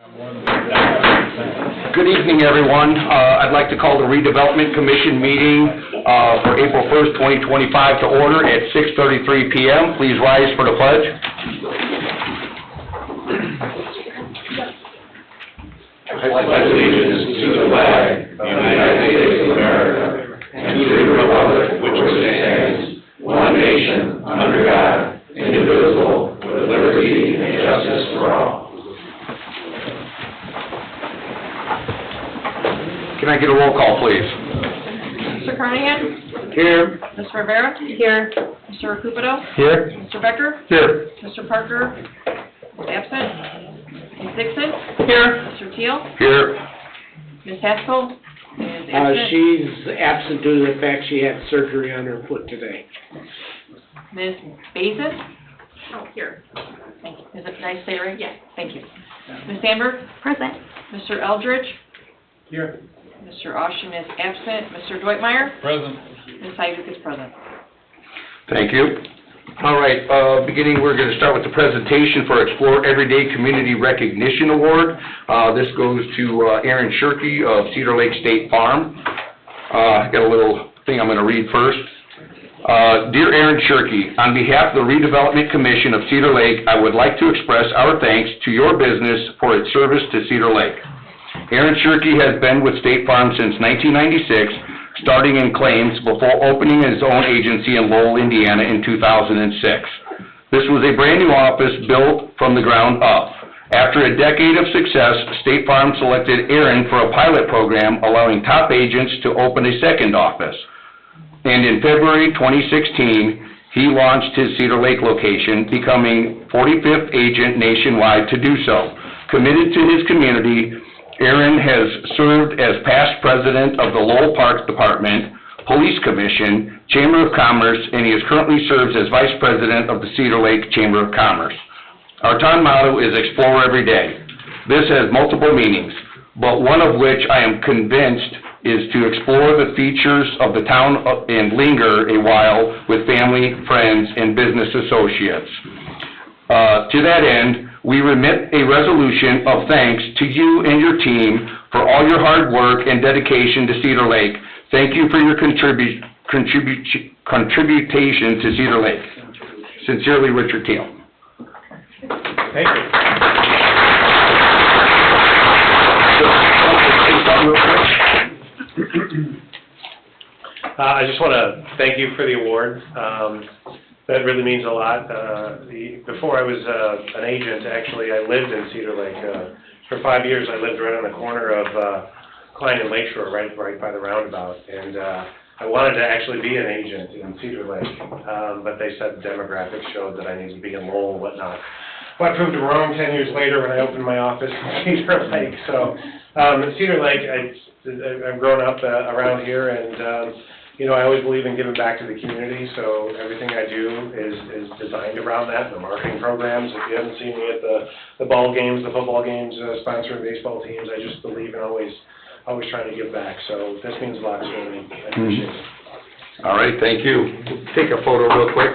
Good evening, everyone. I'd like to call the Redevelopment Commission meeting for April 1st, 2025 to order at 6:33 p.m. Please rise for the pledge. I pledge allegiance to the flag of the United States of America and to the republic which stands, one nation, under God, indivisible, with liberty and justice for all. Can I get a roll call, please? Mr. Carnahan? Here. Ms. Rivera? Here. Mr. Recupero? Here. Mr. Becker? Here. Mr. Parker? Is absent. Ms. Dixon? Here. Mr. Teal? Here. Ms. Haskell? Is absent. She's absent due to the fact she had surgery on her foot today. Ms. Bazis? Oh, here. Thank you. Is it, did I say it right? Yes. Thank you. Ms. Sandberg? Present. Mr. Eldridge? Here. Mr. Austin is absent. Mr. Deutmeyer? Present. Ms. Heiduk is present. Thank you. All right, beginning, we're going to start with the presentation for Explore Everyday Community Recognition Award. This goes to Aaron Shirkey of Cedar Lake State Farm. Got a little thing I'm going to read first. Dear Aaron Shirkey, on behalf of the Redevelopment Commission of Cedar Lake, I would like to express our thanks to your business for its service to Cedar Lake. Aaron Shirkey has been with State Farm since 1996, starting in claims before opening his own agency in Lowell, Indiana in 2006. This was a brand new office built from the ground up. After a decade of success, State Farm selected Aaron for a pilot program allowing top agents to open a second office. And in February 2016, he launched his Cedar Lake location, becoming 45th agent nationwide to do so. Committed to his community, Aaron has served as past president of the Lowell Parks Department, Police Commission, Chamber of Commerce, and he currently serves as vice president of the Cedar Lake Chamber of Commerce. Our town motto is Explore Every Day. This has multiple meanings, but one of which I am convinced is to explore the features of the town and linger a while with family, friends, and business associates. To that end, we remit a resolution of thanks to you and your team for all your hard work and dedication to Cedar Lake. Thank you for your contribution to Cedar Lake. Sincerely, Richard Teal. Thank you. I just want to thank you for the award. That really means a lot. Before I was an agent, actually, I lived in Cedar Lake. For 5 years, I lived right on the corner of Klein and Lakeshore, right by the roundabout. And I wanted to actually be an agent in Cedar Lake, but they said the demographics showed that I needed to be in Lowell and whatnot. Well, I proved them wrong 10 years later when I opened my office in Cedar Lake. So Cedar Lake, I've grown up around here, and you know, I always believe in giving back to the community, so everything I do is designed around that. The marketing programs, if you haven't seen me at the ball games, the football games, sponsoring baseball teams, I just believe in always trying to give back. So this means a lot to me. I appreciate it. All right, thank you. Take a photo real quick.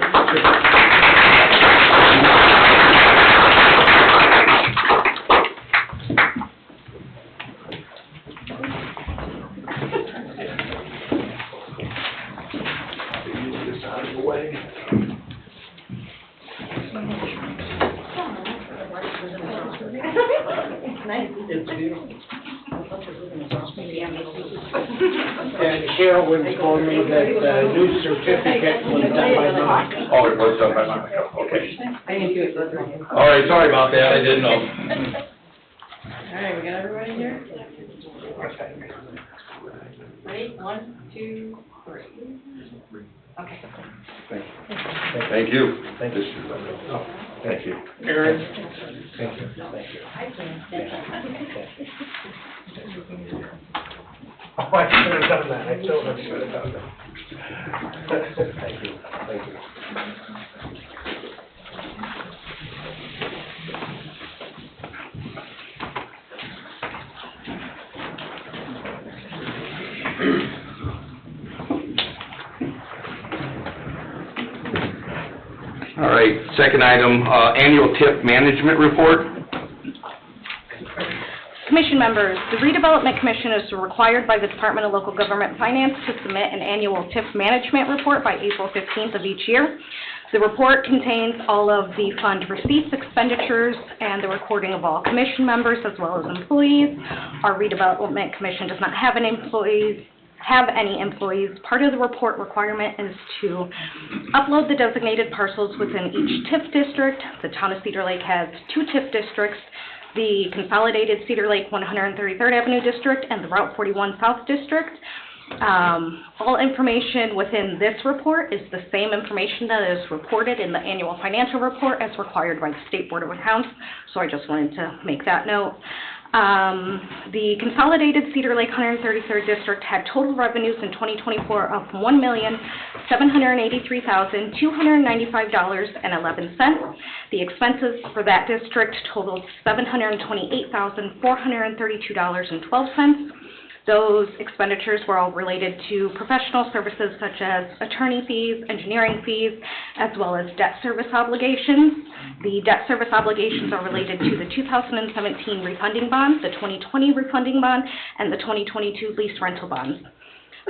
And Cheryl was informed me that the new certificate was done by Mike. Oh, it was done by Mike. Okay. I didn't do it. All right, sorry about that. I didn't know. All right, we got everybody here? Ready? 1, 2, 3. Okay. Thank you. Thank you. Thank you. Aaron? Thank you. Oh, I should have done that. I totally should have done that. Thank you. Thank you. All right, second item, annual TIF Management Report. Commission members, the Redevelopment Commission is required by the Department of Local Government Finance to submit an annual TIF Management Report by April 15th of each year. The report contains all of the fund receipts, expenditures, and the recording of all commission members as well as employees. Our Redevelopment Commission does not have any employees. Part of the report requirement is to upload the designated parcels within each TIF district. The town of Cedar Lake has 2 TIF districts, the consolidated Cedar Lake 133rd Avenue District and the Route 41 South District. All information within this report is the same information that is reported in the annual financial report as required by the State Board of Accounts, so I just wanted to make that note. The consolidated Cedar Lake 133rd District had total revenues in 2024 of $1,783,295.11. The expenses for that district totaled $728,432.12. Those expenditures were all related to professional services such as attorney fees, engineering fees, as well as debt service obligations. The debt service obligations are related to the 2017 refunding bond, the 2020 refunding bond, and the 2022 lease rental bonds.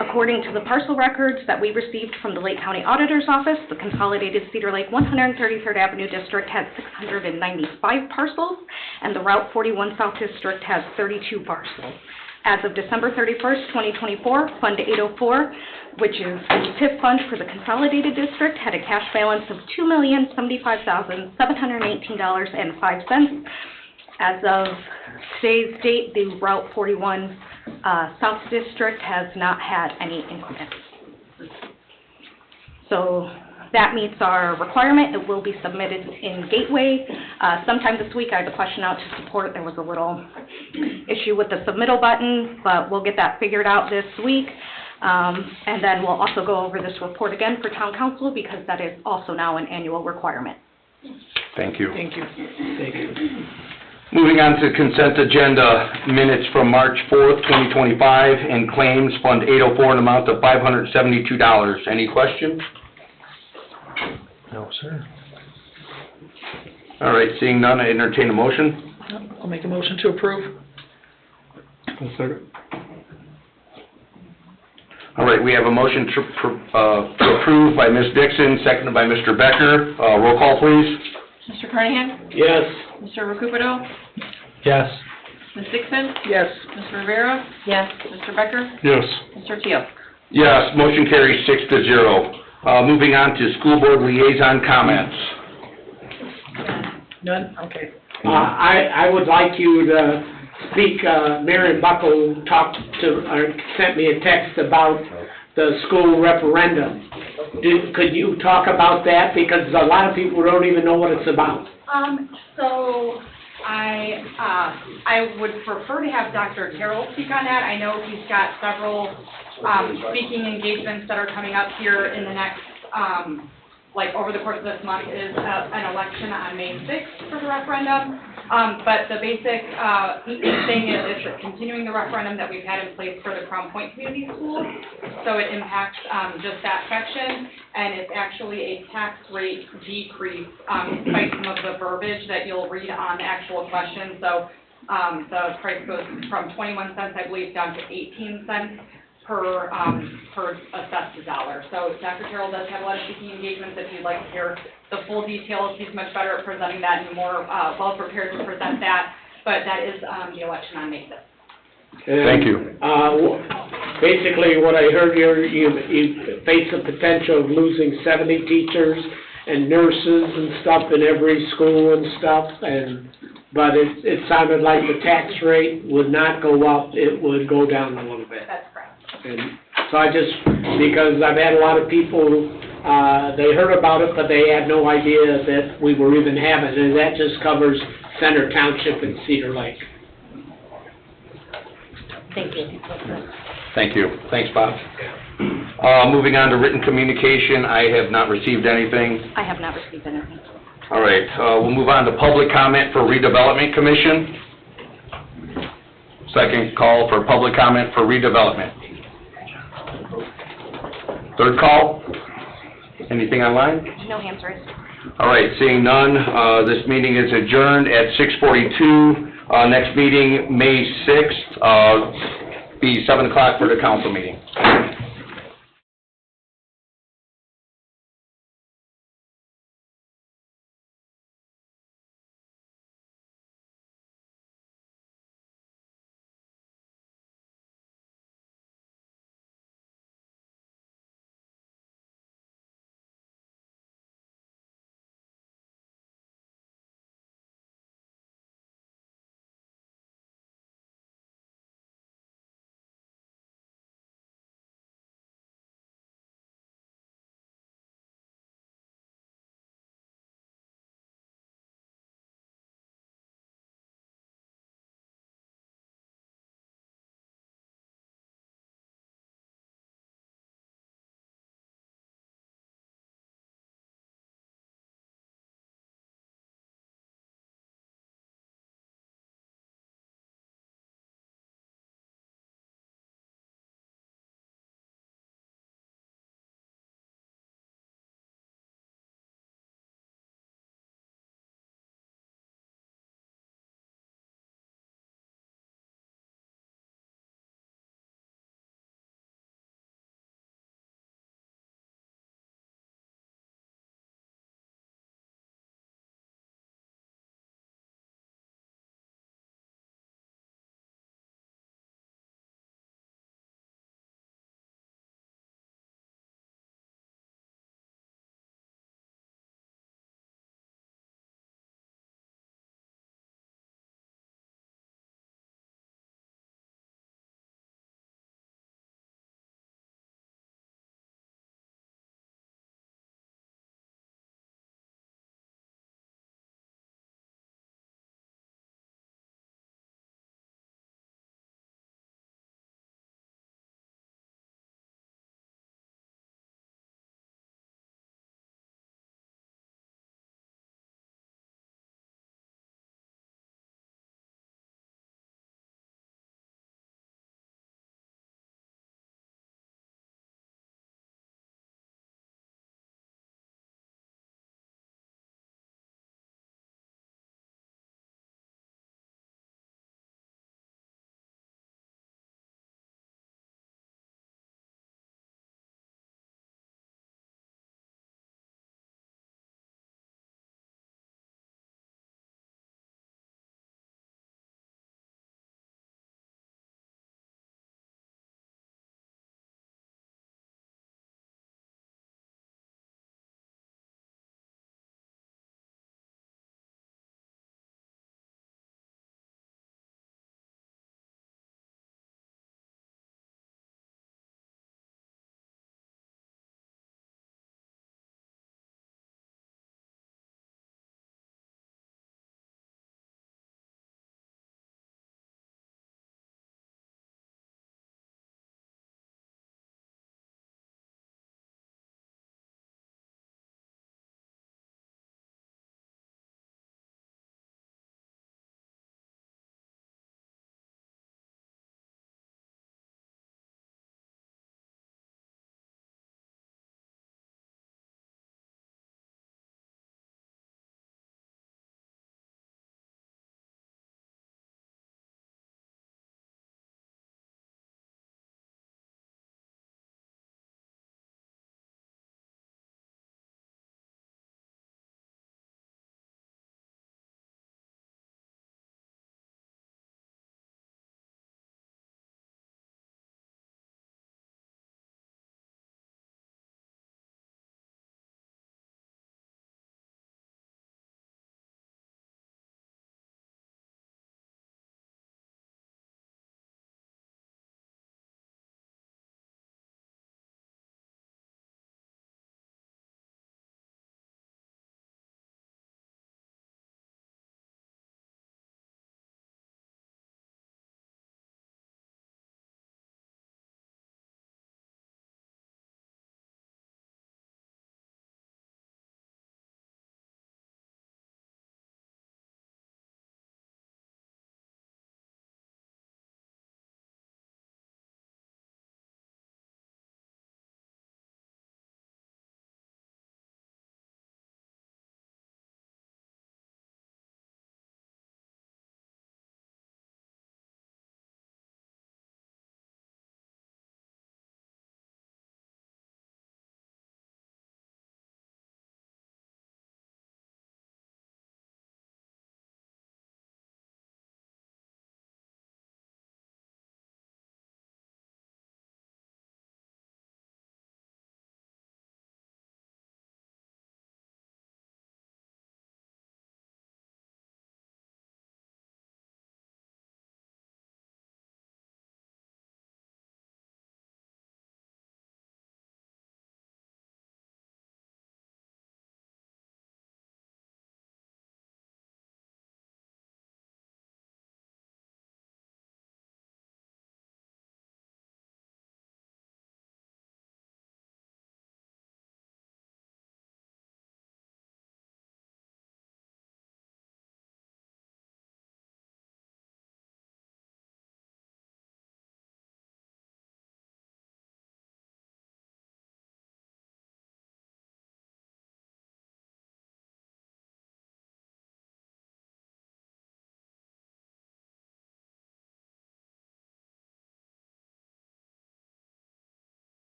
According to the parcel records that we received from the Lake County Auditor's Office, the consolidated Cedar Lake 133rd Avenue District has 695 parcels, and the Route 41 South District has 32 parcels. As of December 31st, 2024, Fund 804, which is the TIF fund for the consolidated district, had a cash balance of $2,075,718.05. As of today's date, the Route 41 South District has not had any increments. So that meets our requirement. It will be submitted in Gateway. Sometime this week, I have a question out to support. There was a little issue with the submittal button, but we'll get that figured out this week. And then we'll also go over this report again for Town Council because that is also now an annual requirement. Thank you. Thank you. Thank you. Moving on to consent agenda, minutes from March 4th, 2025, and claims, Fund 804, an amount of $572. Any questions? No, sir. All right, seeing none, I entertain a motion. I'll make a motion to approve. All right, we have a motion to approve by Ms. Dixon, seconded by Mr. Becker. Roll call, please. Mr. Carnahan? Yes. Mr. Recupero? Yes. Ms. Dixon? Yes. Ms. Rivera? Yes. Mr. Becker? Yes. Mr. Teal? Yes, motion carries 6-0. Moving on to school board liaison comments. None? Okay. I would like you to speak, Marion Buckle sent me a text about the school referendum. Could you talk about that? Because a lot of people don't even know what it's about. So I would prefer to have Dr. Terrell speak on that. I know he's got several speaking engagements that are coming up here in the next, over the course of this month is an election on May 6th for the referendum. But the basic thing is continuing the referendum that we've had in place for the Crown Point Community Schools. So it impacts just that section, and it's actually a tax rate decrease despite some of the verbiage that you'll read on the actual question. So the price goes from 21 cents, I believe, down to 18 cents. Per assessed dollar. So Dr. Terrell does have a lot of speaking engagements. If you'd like to hear the full details, he's much better at presenting that and more well prepared to present that. But that is the election on May 5th. Thank you. Basically, what I heard here, you face the potential of losing 70 teachers and nurses and stuff in every school and stuff. But it sounded like the tax rate would not go up; it would go down a little bit. That's correct. And so because I've had a lot of people, they heard about it, but they had no idea that we were even having it, and that just covers Center Township and Cedar Lake. Thank you. Thank you. Thanks, Bob. Moving on to written communication, I have not received anything. I have not received anything. All right, we'll move on to public comment for Redevelopment Commission. Second call for public comment for Redevelopment. Third call? Anything online? No hands raised. All right, seeing none, this meeting is adjourned at 6:42. Next meeting, May 6th, be 7 o'clock for the council meeting.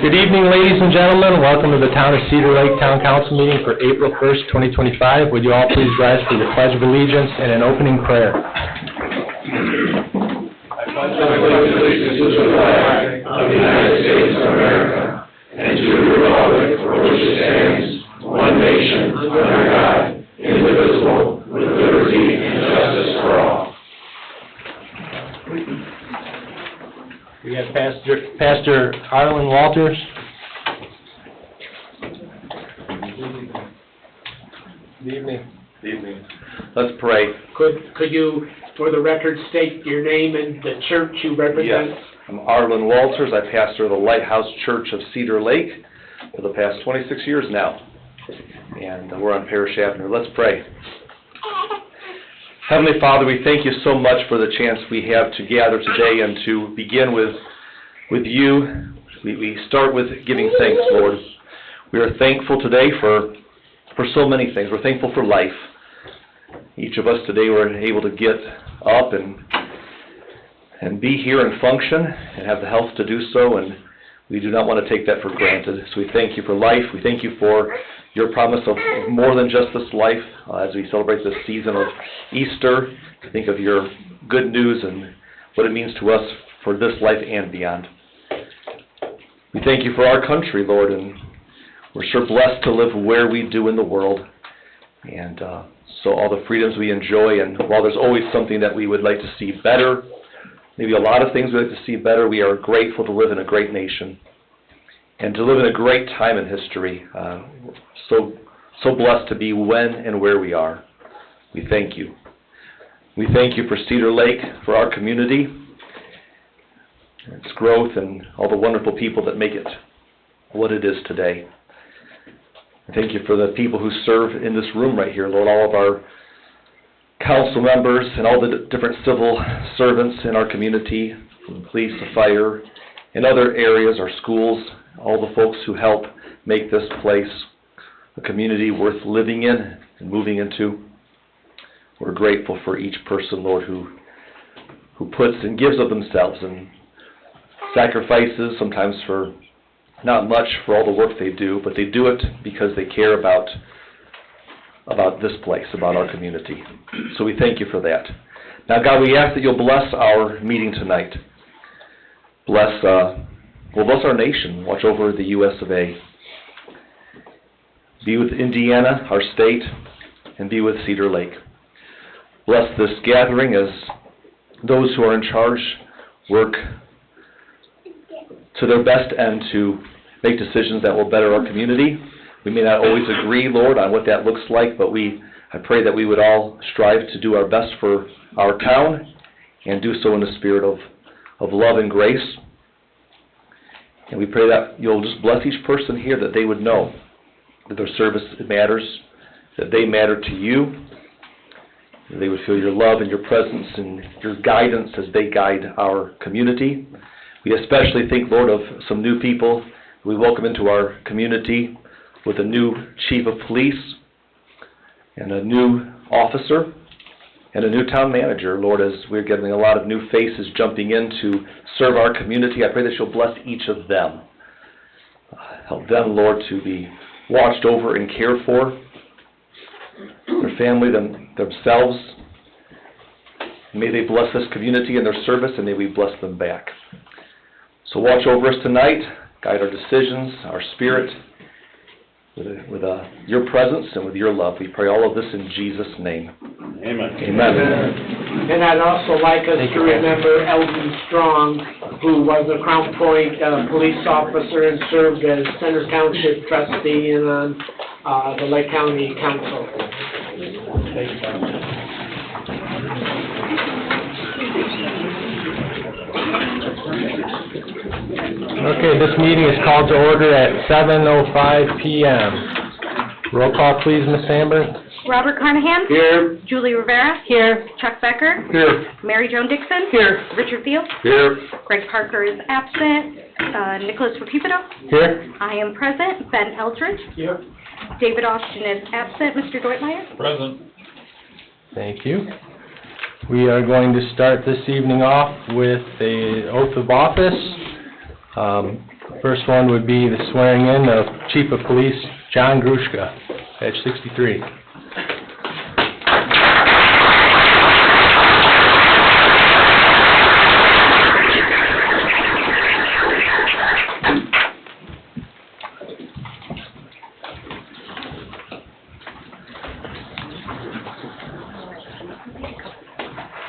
Good evening, ladies and gentlemen. Welcome to the Town of Cedar Lake Town Council meeting for April 1st, 2025. Would you all please rise for the Pledge of Allegiance and an opening prayer? I pledge allegiance to the flag of the United States of America and to the republic for which it stands, one nation, under God, indivisible, with liberty and justice for all. We have Pastor Harlan Walters. Good evening. Good evening. Let's pray. Could you, for the record, state your name and the church you represent? Yes, I'm Arlen Walters. I pastor the Lighthouse Church of Cedar Lake for the past 26 years now. And we're on Parish Avenue. Let's pray. Heavenly Father, we thank you so much for the chance we have to gather today and to begin with you. We start with giving thanks, Lord. We are thankful today for so many things. We're thankful for life. Each of us today were able to get up and be here and function and have the health to do so, and we do not want to take that for granted. So we thank you for life. We thank you for your promise of more than just this life. As we celebrate this season of Easter, to think of your good news and what it means to us for this life and beyond. We thank you for our country, Lord, and we're sure blessed to live where we do in the world. And so all the freedoms we enjoy, and while there's always something that we would like to see better, maybe a lot of things we'd like to see better, we are grateful to live in a great nation and to live in a great time in history. So blessed to be when and where we are. We thank you. We thank you for Cedar Lake, for our community, its growth, and all the wonderful people that make it what it is today. I thank you for the people who serve in this room right here, Lord, all of our council members and all the different civil servants in our community, from police to fire, and other areas, our schools, all the folks who help make this place a community worth living in and moving into. We're grateful for each person, Lord, who puts and gives of themselves and sacrifices, sometimes for not much for all the work they do, but they do it because they care about this place, about our community. So we thank you for that. Now, God, we ask that you'll bless our meeting tonight. Bless our nation. Watch over the U.S. of A. Be with Indiana, our state, and be with Cedar Lake. Bless this gathering as those who are in charge work to their best end to make decisions that will better our community. We may not always agree, Lord, on what that looks like, but I pray that we would all strive to do our best for our town and do so in the spirit of love and grace. And we pray that you'll just bless each person here, that they would know that their service matters, that they matter to you, that they would feel your love and your presence and your guidance as they guide our community. We especially think, Lord, of some new people we welcome into our community with a new chief of police and a new officer and a new town manager. Lord, as we're getting a lot of new faces jumping in to serve our community, I pray that you'll bless each of them. Help them, Lord, to be watched over and cared for, their family, themselves. May they bless this community and their service, and may we bless them back. So watch over us tonight, guide our decisions, our spirit, with your presence and with your love. We pray all of this in Jesus' name. Amen. Amen. And I'd also like us to remember Eldon Strong, who was a Crown Point police officer and served as Center Township trustee and on the Lake County Council. Okay, this meeting is called to order at 7:05 p.m. Roll call, please, Ms. Sandberg. Robert Carnahan? Here. Julie Rivera? Here. Chuck Becker? Here. Mary Jo Dixon? Here. Richard Field? Here. Greg Parker is absent. Nicholas Rapido? Here. I am present. Ben Eldridge? Here. David Austin is absent. Mr. Deutmeyer? Present. Thank you. We are going to start this evening off with the oath of office. First one would be the swearing in of Chief of Police John Gruszka, badge 63.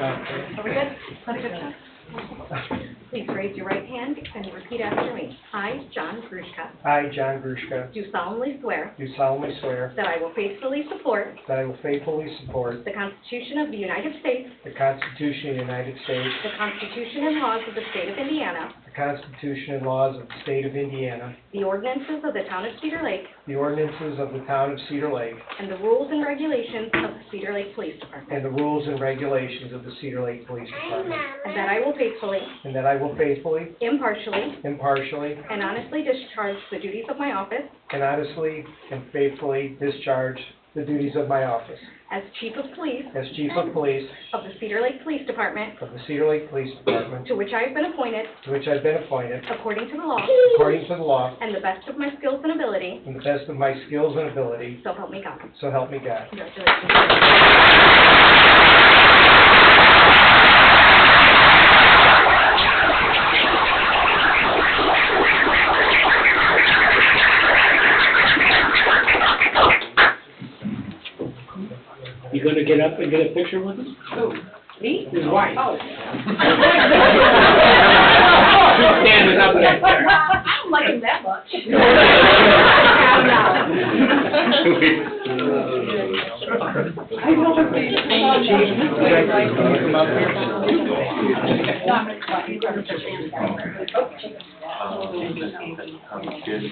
Are we good? Is that a good shot? Please raise your right hand and repeat after me. I, John Gruszka, I, John Gruszka, do solemnly swear do solemnly swear that I will faithfully support that I will faithfully support the Constitution of the United States, the Constitution of the United States, the Constitution and laws of the State of Indiana, the Constitution and laws of the State of Indiana, the ordinances of the Town of Cedar Lake, the ordinances of the Town of Cedar Lake, and the rules and regulations of the Cedar Lake Police Department, and the rules and regulations of the Cedar Lake Police Department, and that I will faithfully, and that I will faithfully, impartially, impartially, and honestly discharge the duties of my office and honestly and faithfully discharge the duties of my office as Chief of Police as Chief of Police of the Cedar Lake Police Department, of the Cedar Lake Police Department, to which I have been appointed to which I've been appointed according to the law according to the law and the best of my skills and ability, and the best of my skills and ability, so help me God. so help me God. Congratulations. You gonna get up and get a picture with him? Me? His wife. Oh. Standing up there. I don't like him that much.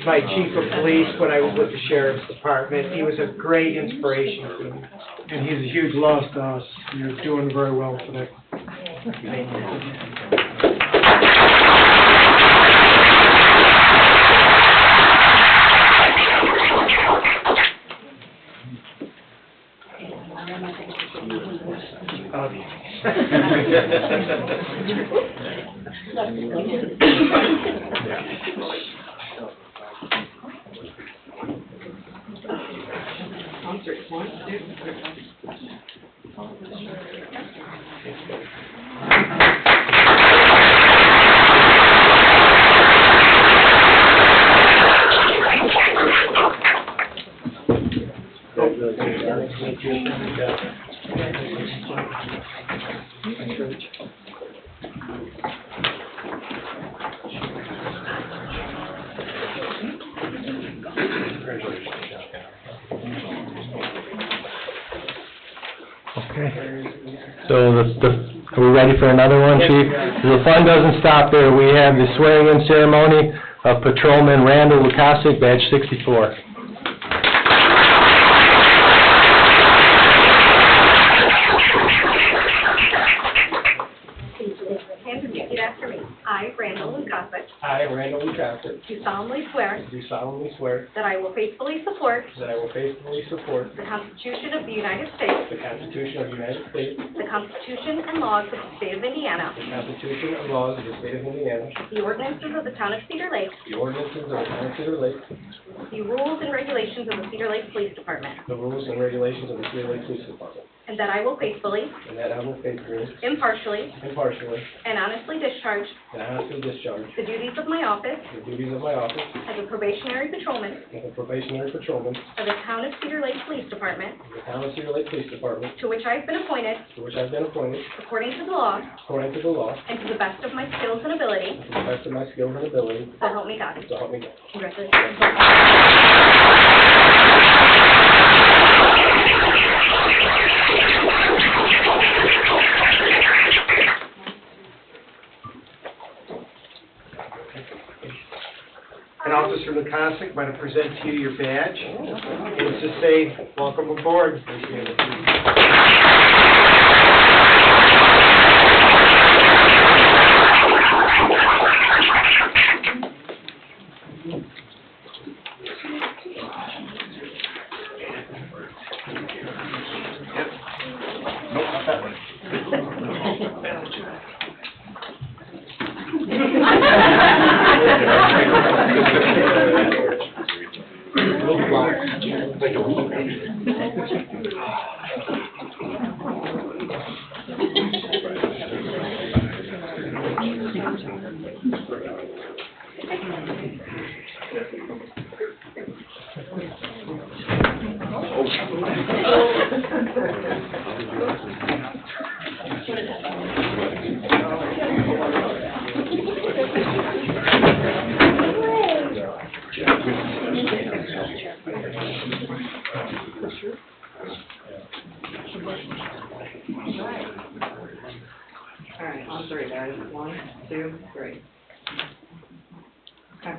My chief of police when I was with the sheriff's department. He was a great inspiration to me. And he's a huge loss to us. You're doing very well today. Okay. So are we ready for another one, Chief? The fun doesn't stop there. We have the swearing-in ceremony of Patrolman Randall Lukasik, badge 64. Repeat after me. I, Randall Lukasik, I, Randall Lukasik, do solemnly swear do solemnly swear that I will faithfully support that I will faithfully support the Constitution of the United States, the Constitution of the United States, the Constitution and laws of the State of Indiana, the Constitution and laws of the State of Indiana, the ordinances of the Town of Cedar Lake, the ordinances of the Town of Cedar Lake, the rules and regulations of the Cedar Lake Police Department, the rules and regulations of the Cedar Lake Police Department, and that I will faithfully, and that I will faithfully, impartially, impartially, and honestly discharge and honestly discharge the duties of my office the duties of my office as a probationary patrolman as a probationary patrolman of the Town of Cedar Lake Police Department, of the Town of Cedar Lake Police Department, to which I have been appointed to which I've been appointed according to the law according to the law, and to the best of my skills and ability, to the best of my skills and ability, so help me God. so help me God. Congratulations. And Officer Lukasik, I'm going to present to you your badge. And it's to say, welcome aboard. Nope, not that one. All right, on three, guys. 1, 2, 3. Okay.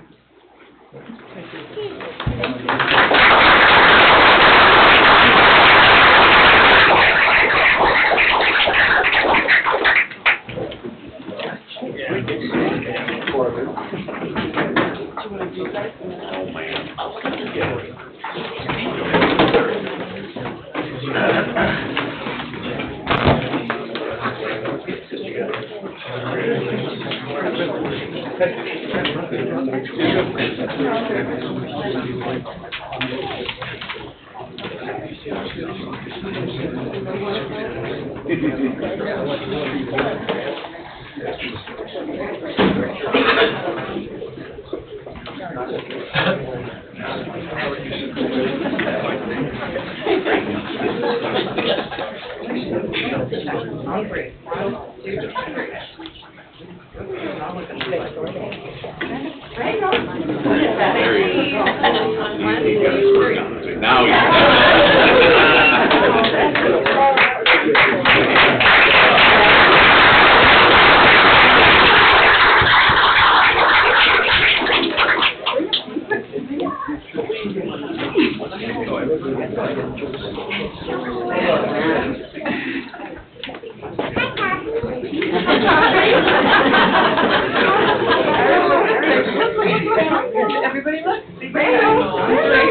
Everybody look.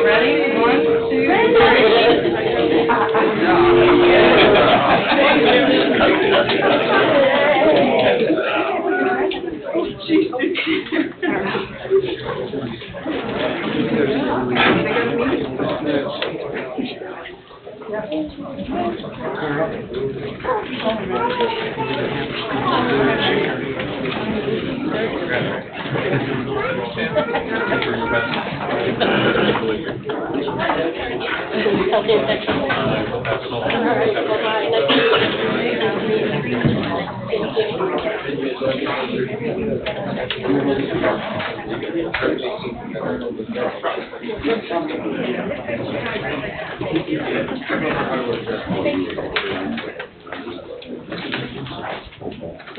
Ready? 1,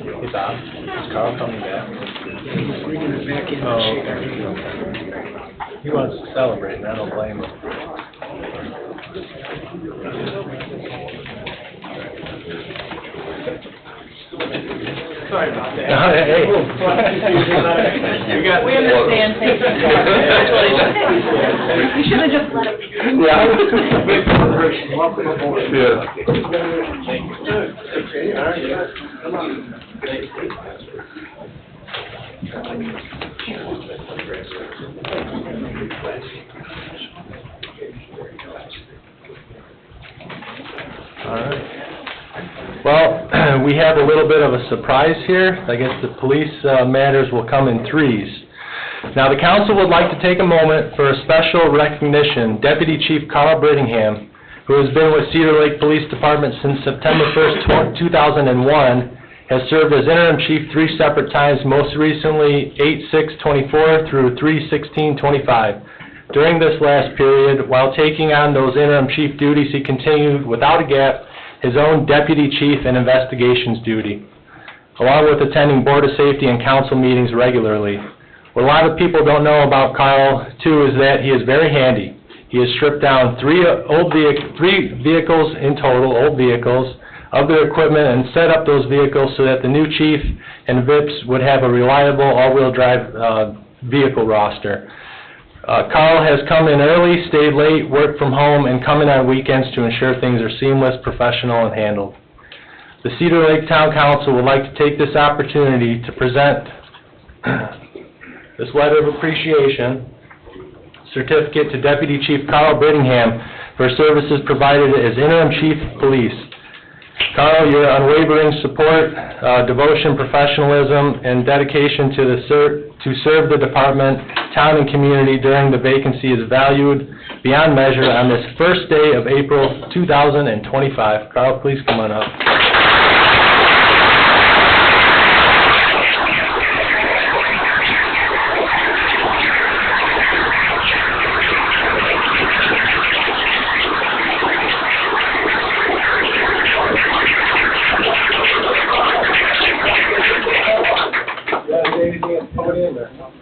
Hey, Bob, is Carl coming back? Oh, okay. He wants to celebrate, and I don't blame him. Sorry about that. Hey. We understand, thank you. You should have just let him. All right. Well, we have a little bit of a surprise here. I guess the police matters will come in threes. Now, the council would like to take a moment for a special recognition. Deputy Chief Carl Brittingham, who has been with Cedar Lake Police Department since September 1st, 2001, has served as interim chief 3 separate times, most recently 8/6/24 through 3/16/25. During this last period, while taking on those interim chief duties, he continued, without a gap, his own deputy chief and investigations duty, along with attending Board of Safety and council meetings regularly. What a lot of people don't know about Carl, too, is that he is very handy. He has stripped down 3 vehicles in total, old vehicles, of their equipment, and set up those vehicles so that the new chief and VIPs would have a reliable all-wheel drive vehicle roster. Carl has come in early, stayed late, worked from home, and come in on weekends to ensure things are seamless, professional, and handled. The Cedar Lake Town Council would like to take this opportunity to present this letter of appreciation certificate to Deputy Chief Carl Brittingham for services provided as interim chief of police. Carl, your unwavering support, devotion, professionalism, and dedication to serve the department, town, and community during the vacancy is valued beyond measure on this first day of April 2025. Carl, please come on up.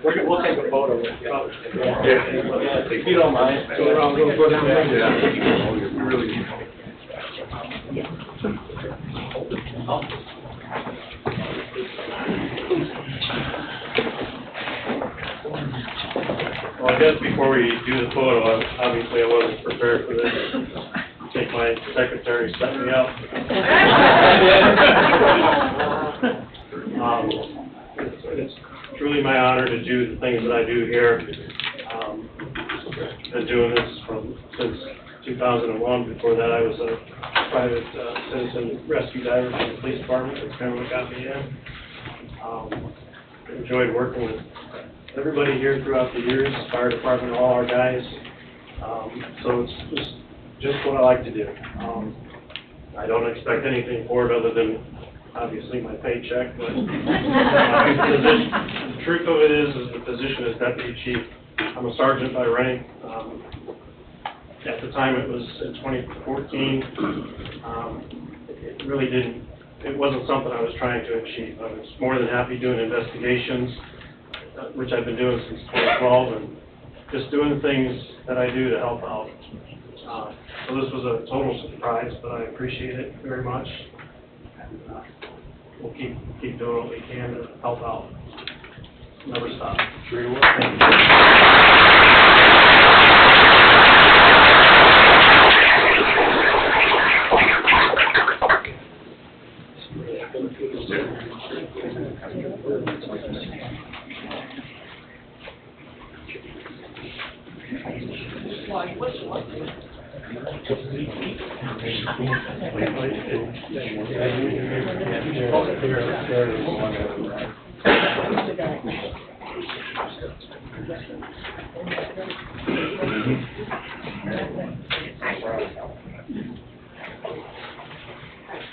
We'll take a photo with you. If you don't mind. We'll go down there. Well, I guess before we do the photo, obviously I wasn't prepared for this. I think my secretary set me up. It's truly my honor to do the things that I do here. Been doing this since 2001. Before that, I was a private citizen rescue diver for the police department. That's kind of what got me in. Enjoyed working with everybody here throughout the years, fire department, all our guys. So it's just what I like to do. I don't expect anything for it other than obviously my paycheck, but the truth of it is the position is deputy chief. I'm a sergeant by rank. At the time it was in 2014, it wasn't something I was trying to achieve. I was more than happy doing investigations, which I've been doing since 2012, and just doing things that I do to help out. So this was a total surprise, but I appreciate it very much. We'll keep doing what we can to help out. Never stop. Sure you will. Thank you.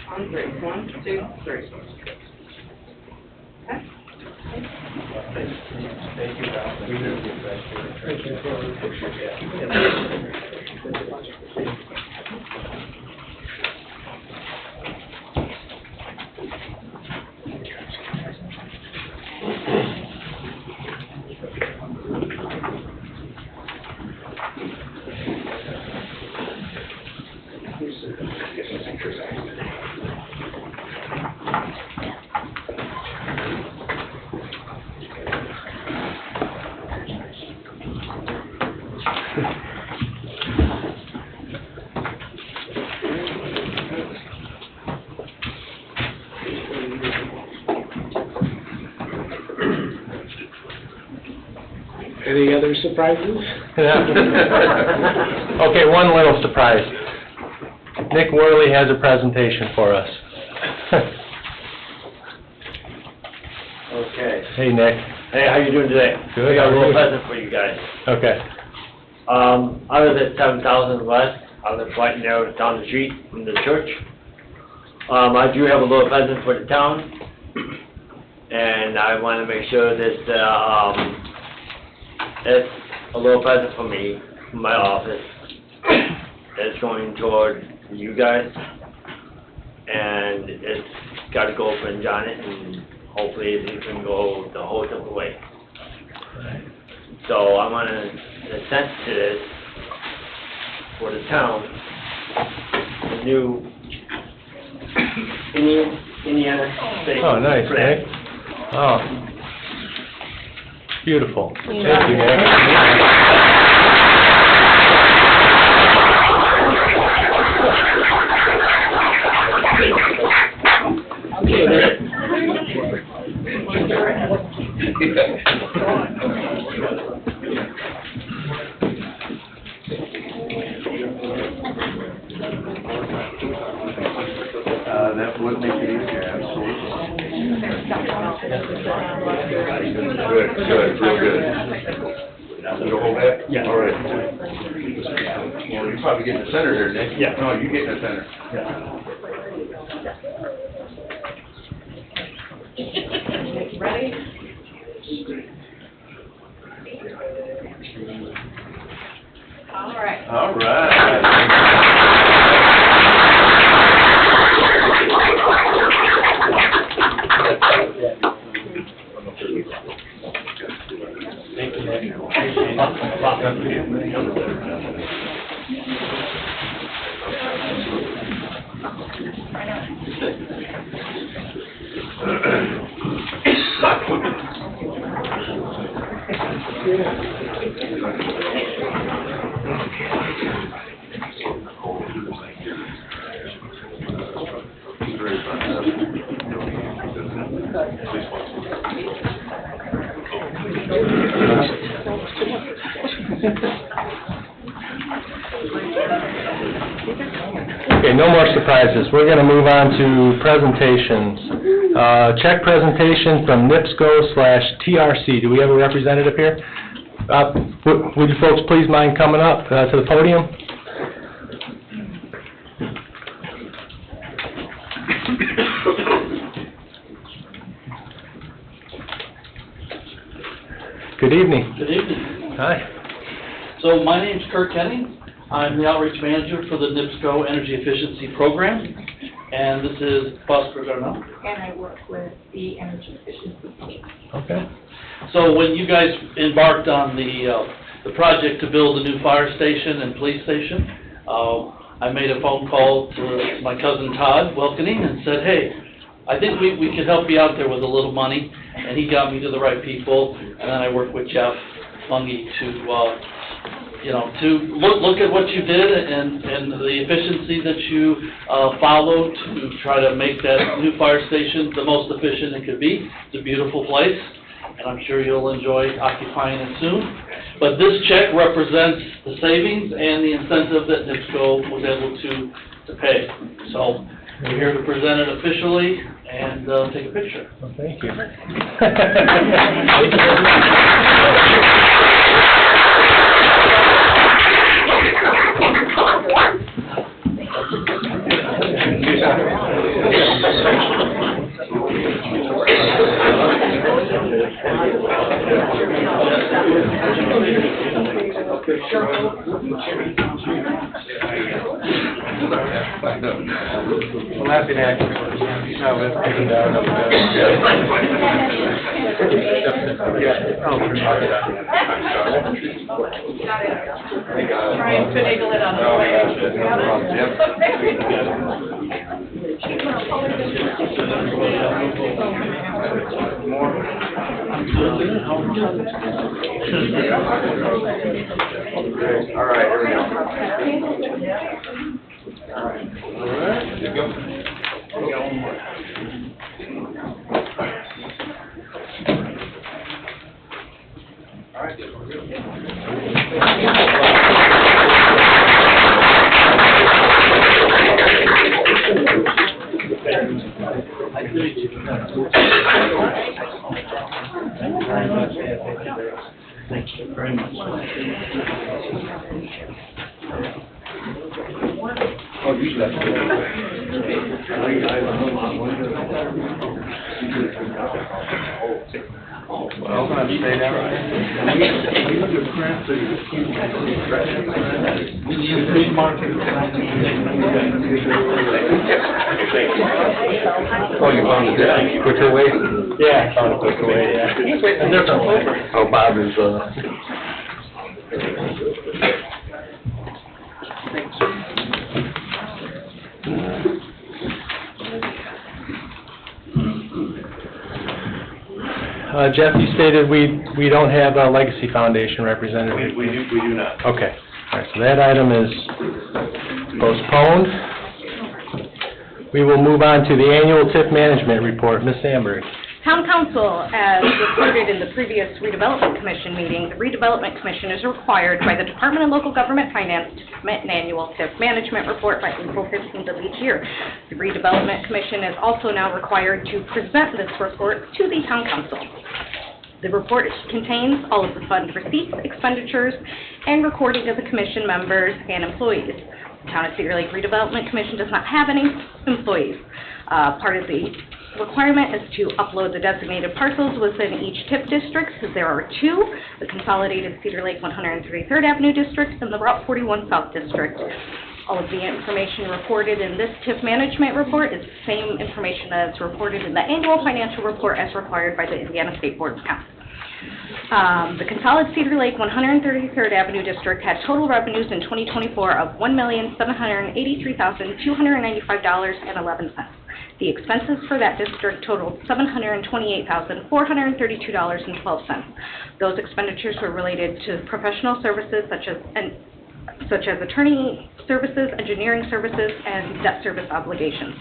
On three. 1, 2, 3. Okay. Thank you, Val. Any other surprises? Okay, one little surprise. Nick Worley has a presentation for us. Okay. Hey, Nick. Hey, how you doing today? Good. I got a How are little you? present for you guys. Okay. I live at 7,000 West. I live right now down the street from the church. I do have a little present for the town, and I want to make sure that it's a little present for me, from my office. It's going toward you guys, and it's got to go for Janet, and hopefully it can go the whole different way. So I want to send to this for the town, the new Indiana State. Oh, nice, flag. Nick. Oh. Beautiful. Thank you, Nick. would make it easier, absolutely. Good, real good. You'll hold that? Yeah. All right. Well, you're probably getting the center here, Nick. Yeah. No, you get in the center. Ready? All right. All right. Okay, no more surprises. We're going to move on to presentations. Check presentation from NIPSCO/TRC. Do we have a representative here? Would you folks please mind coming up to the podium? Good evening. Good evening. Hi. So my name's Kurt Kenny. I'm the outreach manager for the NIPSCO Energy Efficiency Program, and this is Buster Darnell. And I work with the energy efficiency team. Okay. So when you guys embarked on the project to build a new fire station and police station, I made a phone call to my cousin Todd Welkening and said, hey, I think we could help you out there with a little money, and he got me to the right people, and then I worked with Jeff Fungi to look at what you did and the efficiency that you followed to try to make that new fire station the most efficient it could be. It's a beautiful place, and I'm sure you'll enjoy occupying it soon. But this check represents the savings and the incentive that NIPSCO was able to pay. So we're here to present it officially and take a picture. Well, thank you. Laughing at you. No, it's taken down. Try and finagle it on the way. All right, here we go. All right. Here we go. We got one more. All right. Thank you very much. Oh, you left well, I'm gonna stay down Oh, you found a quicker way? Yeah, I found a quicker way, yeah. Oh, Bob is, Jeff, you stated we don't have a Legacy Foundation representative. We do not. Okay. All right, so that item is postponed. We will move on to the annual TIF Management Report. Ms. Sandberg. Town Council, as reported in the previous Redevelopment Commission meeting, the Redevelopment Commission is required by the Department of Local Government Finance to submit an annual TIF Management Report by April 15th of each year. The Redevelopment Commission is also now required to present this report to the Town Council. The report contains all of the fund receipts, expenditures, and recording of the commission members and employees. The Town of Cedar Lake Redevelopment Commission does not have any employees. Part of the requirement is to upload the designated parcels within each TIF district, because there are two, the Consolidated Cedar Lake 133rd Avenue District and the Route 41 South District. All of the information reported in this TIF management report is the same information as reported in the annual financial report as required by the Indiana State Board of Accounts. The Consolidated Cedar Lake 133rd Avenue District had total revenues in 2024 of $1,783,295.11. The expenses for that district totaled $728,432.12. Those expenditures were related to professional services such as attorney services, engineering services, and debt service obligations.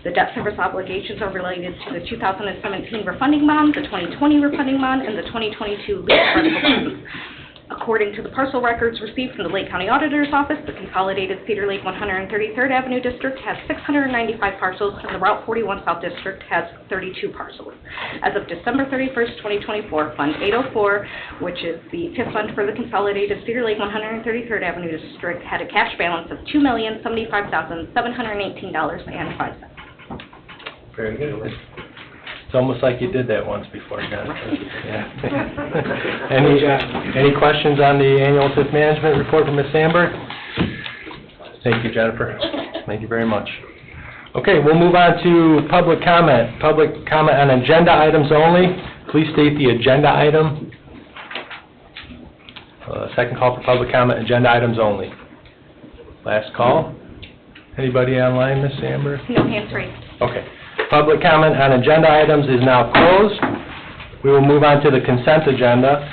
The debt service obligations are related to the 2017 refunding bond, the 2020 refunding bond, and the 2022 lease rental bonds. According to the parcel records received from the Lake County Auditor's Office, the Consolidated Cedar Lake 133rd Avenue District has 695 parcels, and the Route 41 South District has 32 parcels. As of December 31st, 2024, Fund 804, which is the TIF fund for the Consolidated Cedar Lake 133rd Avenue District, had a cash balance of $2,075,718.05. Very good. It's almost like you did that once before, Jennifer. Yeah. Any questions on the annual TIF management report from Ms. Sandberg? Thank you, Jennifer. Thank you very much. Okay, we'll move on to public comment. Public comment on agenda items only. Please state the agenda item. Second call for public comment, agenda items only. Last call. Anybody online, Ms. Sandberg? No hands raised. Okay. Public comment on agenda items is now closed. We will move on to the consent agenda.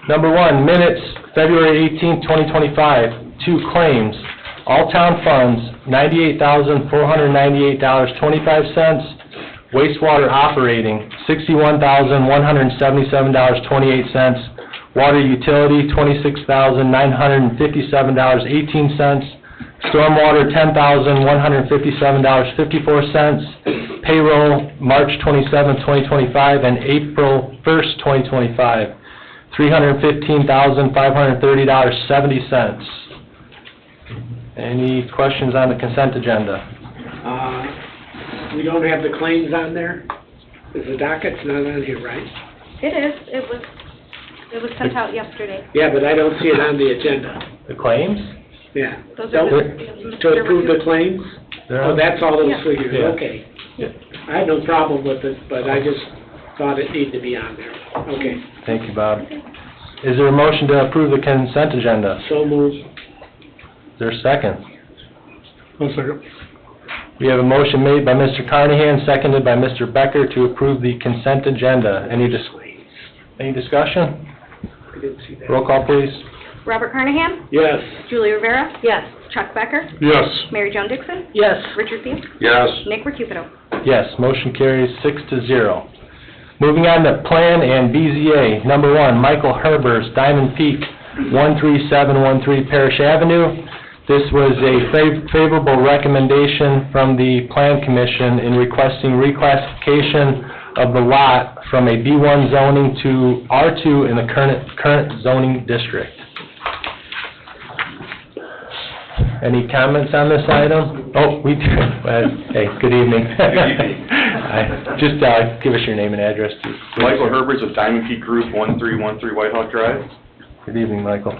Number one, minutes, February 18, 2025, 2 claims. All town funds, $98,498.25. Wastewater operating, $61,177.28. Water utility, $26,957.18. Stormwater, $10,157.54. Payroll, March 27, 2025, and April 1st, 2025, $315,530.70. Any questions on the consent agenda? We don't have the claims on there? The docket's not on here, right? It is. It was sent out yesterday. Yeah, but I don't see it on the agenda. The claims? Yeah. Those are To approve the claims? Oh, that's all those Yeah. figures, Yeah. okay. Yeah. I had no problem with it, but I just thought it needed to be on there. Okay, Thank you, Bob. Is there a motion to approve the consent agenda? so moved. Is there a second? One second. We have a motion made by Mr. Carnahan, seconded by Mr. Becker to approve the consent agenda. Any discussion? I didn't see that. Roll call, please. Robert Carnahan? Yes. Julie Rivera? Yes. Chuck Becker? Yes. Mary Jo Dixon? Yes. Richard Seal? Yes. Nick Recupero? Yes, motion carries 6-0. Moving on to Plan and BZA. Number one, Michael Herbers, Diamond Peak, 13713 Parish Avenue. This was a favorable recommendation from the Plan Commission in requesting reclassification of the lot from a B1 zoning to R2 in the current zoning district. Any comments on this item? Oh, we do. Hey, good evening. Just give us your name and address, please. Michael Herbers with Diamond Peak Group, 1313 White Hawk Drive. Good evening, Michael.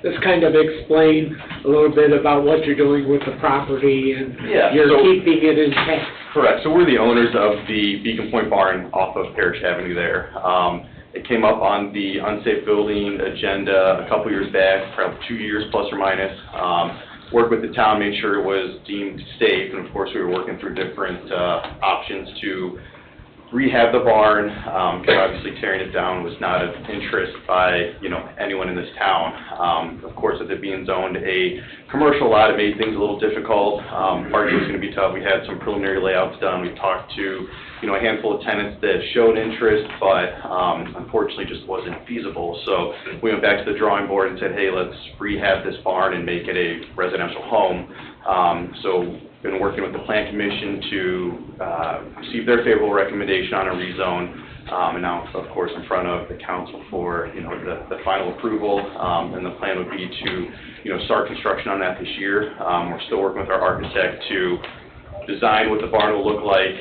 Just kind of explain a little bit about what you're doing with the property and Yeah, you're so- keeping it intact. Correct. So we're the owners of the Beacon Point Barn off of Parish Avenue there. It came up on the unsafe building agenda a couple years back, probably 2 years plus or minus. Worked with the town, made sure it was deemed safe, and of course we were working through different options to rehab the barn, because obviously tearing it down was not of interest by, anyone in this town. Of course, with it being zoned a commercial lot, it made things a little difficult. Parking was going to be tough. We had some preliminary layouts done. We talked to, a handful of tenants that showed interest, but unfortunately just wasn't feasible. So we went back to the drawing board and said, hey, let's rehab this barn and make it a residential home. So been working with the Plan Commission to receive their favorable recommendation on a rezone, and now, of course, in front of the council for, the final approval, and the plan would be to, start construction on that this year. We're still working with our architect to design what the barn will look like.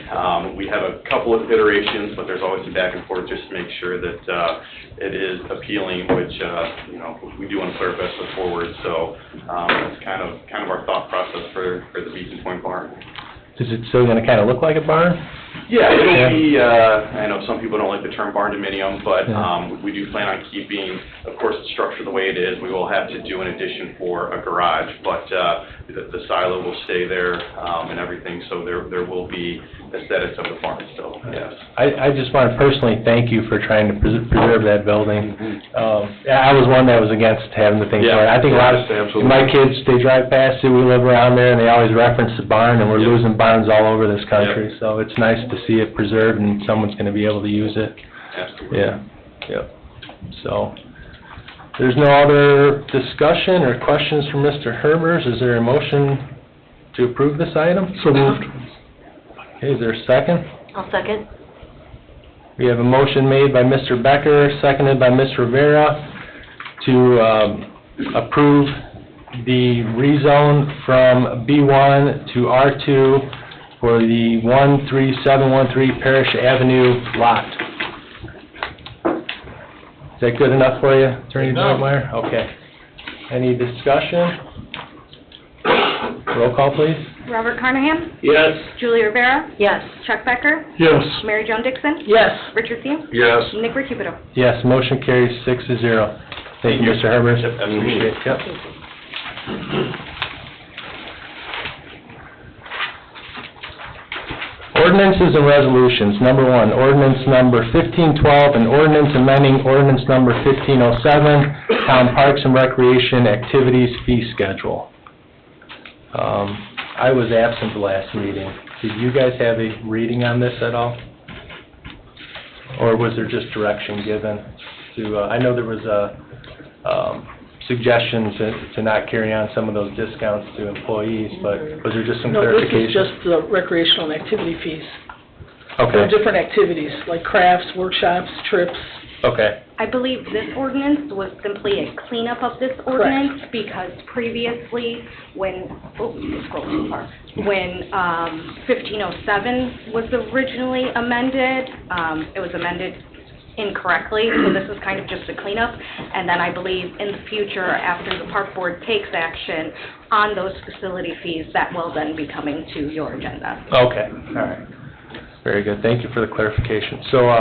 We have a couple of iterations, but there's always some back and forth just to make sure that it is appealing, which, we do want to put our best foot forward. So that's kind of our thought process for the Beacon Point barn. Is it still going to kind of look like a barn? Yeah, it'll be, I know some people don't like the term barn dominium, but we do plan on keeping, of course, the structure the way it is. We will have to do an addition for a garage, but the silo will stay there and everything, so there will be aesthetics of the farm still, yes. I just want to personally thank you for trying to preserve that building. I was one that was against having the thing torn. I think a lot of my kids, they drive past it, we live around there, and they always reference the barn, and we're losing barns all over this country, so it's nice to see it preserved and someone's going to be able to use it. Absolutely. Yeah. So, there's no other discussion or questions from Mr. Herbers. Is there a motion to approve this item? So moved. Okay, is there a second? I'll second. We have a motion made by Mr. Becker, seconded by Ms. Rivera, to approve the rezone from B1 to R2 for the 13713 Parish Avenue lot. Is that good enough for you, Attorney Dormeyer? Okay. Any discussion? Roll call, please. Robert Carnahan? Yes. Julie Rivera? Yes. Chuck Becker? Yes. Mary Jo Dixon? Yes. Richard Seum? Yes. Nick Recupido? Yes, motion carries 6-0. Thank you, Mr. Herbers. Appreciate it. Yep. Ordinances and resolutions. Number 1, ordinance number 1512, an ordinance amending ordinance number 1507, Town Parks and Recreation Activities Fee Schedule. I was absent the last meeting. Did you guys have a reading on this at all? Or was there just direction given to, I know there was a suggestion to not carry on some of those discounts to employees, but was there just some clarification? No, this is just the recreational and activity fees. Okay. For different activities, like crafts, workshops, trips. Okay. I believe this ordinance was simply a cleanup of this ordinance because previously when, scroll too far, when 1507 was originally amended, it was amended incorrectly, so this is kind of just a cleanup. And then I believe in the future, after the park board takes action on those facility fees, that will then be coming to your agenda. Okay, all right. Very good. Thank you for the clarification. So,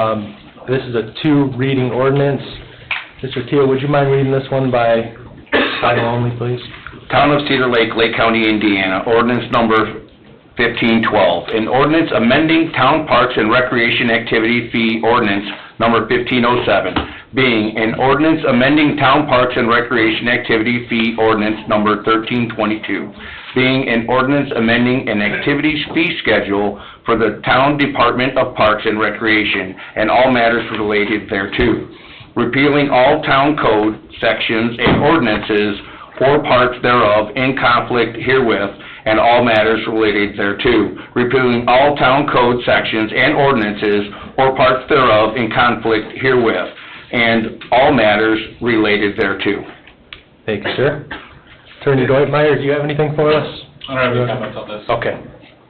this is a 2-reading ordinance. Mr. Teal, would you mind reading this one by title only, please? Town of Cedar Lake, Lake County, Indiana, ordinance number 1512, an ordinance amending Town Parks and Recreation Activity Fee Ordinance number 1507, being an ordinance amending Town Parks and Recreation Activity Fee Ordinance number 1322, being an ordinance amending an activities fee schedule for the Town Department of Parks and Recreation and all matters related thereto, repealing all town code sections and ordinances or parts thereof in conflict herewith and all matters related thereto, repealing all town code sections and ordinances or parts thereof in conflict herewith and all matters related thereto. Thank you, sir. Attorney Deutmeyer, do you have anything for us? I don't have any comments on this. Okay.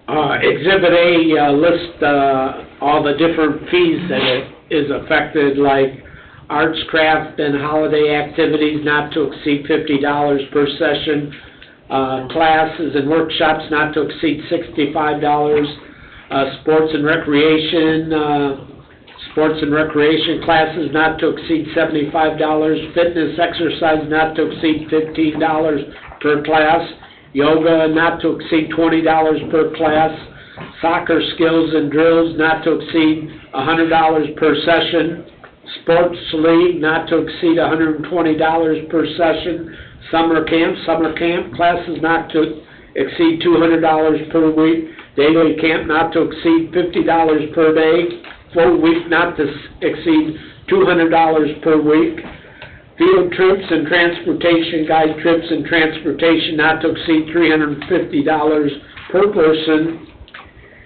Exhibit A lists all the different fees that it is affected, like arts, craft, and holiday activities not to exceed $50 per session, classes and workshops not to exceed $65, sports and recreation classes not to exceed $75, fitness exercise not to exceed $15 per class, yoga not to exceed $20 per class, Soccer skills and drills not to exceed $100 per session. Sports league not to exceed $120 per session. Summer camp classes not to exceed $200 per week. Daily camp not to exceed $50 per day. Full week not to exceed $200 per week. Field trips and transportation, guide trips and transportation not to exceed $350 per person.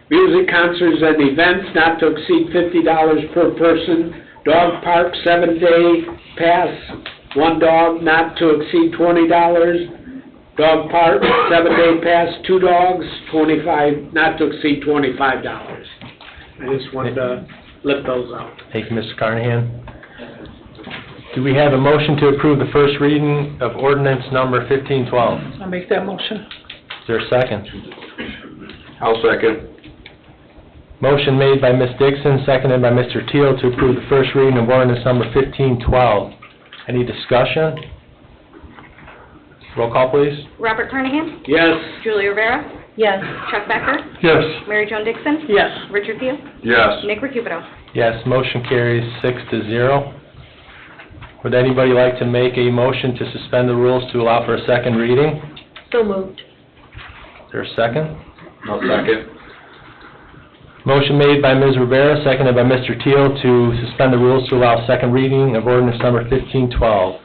Music concerts and events not to exceed $50 per person. Dog park, 7-day pass, 1 dog not to exceed $20. Dog park, 7-day pass, 2 dogs, not to exceed $25. I just wanted to let those out. Thank you, Mr. Carnahan. Do we have a motion to approve the first reading of ordinance number 1512? I'll make that motion. Is there a second? I'll second. Motion made by Ms. Dixon, seconded by Mr. Teal to approve the first reading of ordinance number 1512. Any discussion? Roll call, please. Robert Carnahan? Yes. Julie Rivera? Yes. Chuck Becker? Yes. Mary Jo Dixon? Yes. Richard Thiel? Yes. Nick Recupero? Yes, motion carries 6-0. Would anybody like to make a motion to suspend the rules to allow for a second reading? So moved. Is there a second? I'll second. Motion made by Ms. Rivera, seconded by Mr. Teal to suspend the rules to allow second reading of ordinance number 1512.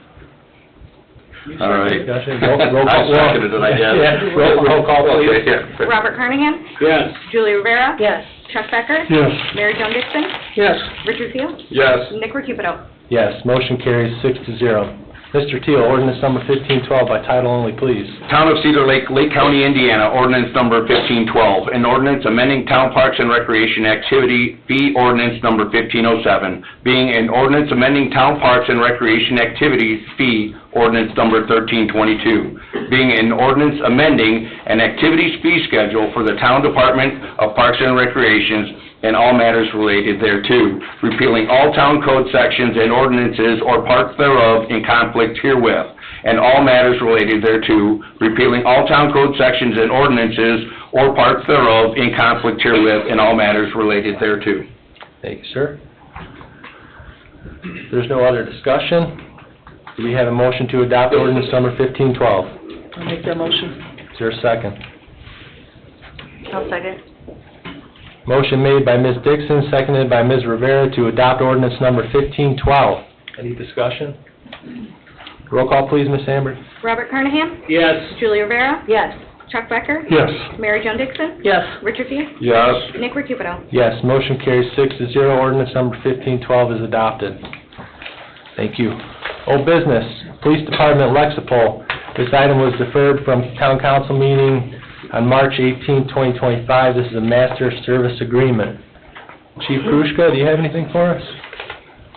All right. Discussion? Roll call. I seconded it, I guess. Yeah, roll call, please. Okay, yeah. Robert Carnahan? Yes. Julie Rivera? Yes. Chuck Becker? Yes. Mary Jo Dixon? Yes. Richard Thiel? Yes. Nick Recupero? Yes, motion carries 6-0. Mr. Teal, ordinance number 1512 by title only, please. Town of Cedar Lake, Lake County, Indiana, ordinance number 1512, an ordinance amending town parks and recreation activity fee ordinance number 1507, being an ordinance amending town parks and recreation activities fee ordinance number 1322, being an ordinance amending an activities fee schedule for the town department of parks and recreations and all matters related thereto, repealing all town code sections and ordinances or parts thereof in conflict herewith, and all matters related thereto, repealing all town code sections and ordinances or parts thereof in conflict herewith, and all matters related thereto. Thank you, sir. There's no other discussion. Do we have a motion to adopt ordinance number 1512? I'll make that motion. Is there a second? I'll second. Motion made by Ms. Dixon, seconded by Ms. Rivera to adopt ordinance number 1512. Any discussion? Roll call, please, Ms. Amber. Robert Carnahan? Yes. Julie Rivera? Yes. Chuck Becker? Yes. Mary Jo Dixon? Yes. Richard Thiel? Yes. Nick Recupero? Yes, motion carries 6-0. Ordinance number 1512 is adopted. Thank you. Old business, Police Department Lexipol. This item was deferred from Town Council meeting on March 18, 2025. This is a master service agreement. Chief Krushka, do you have anything for us?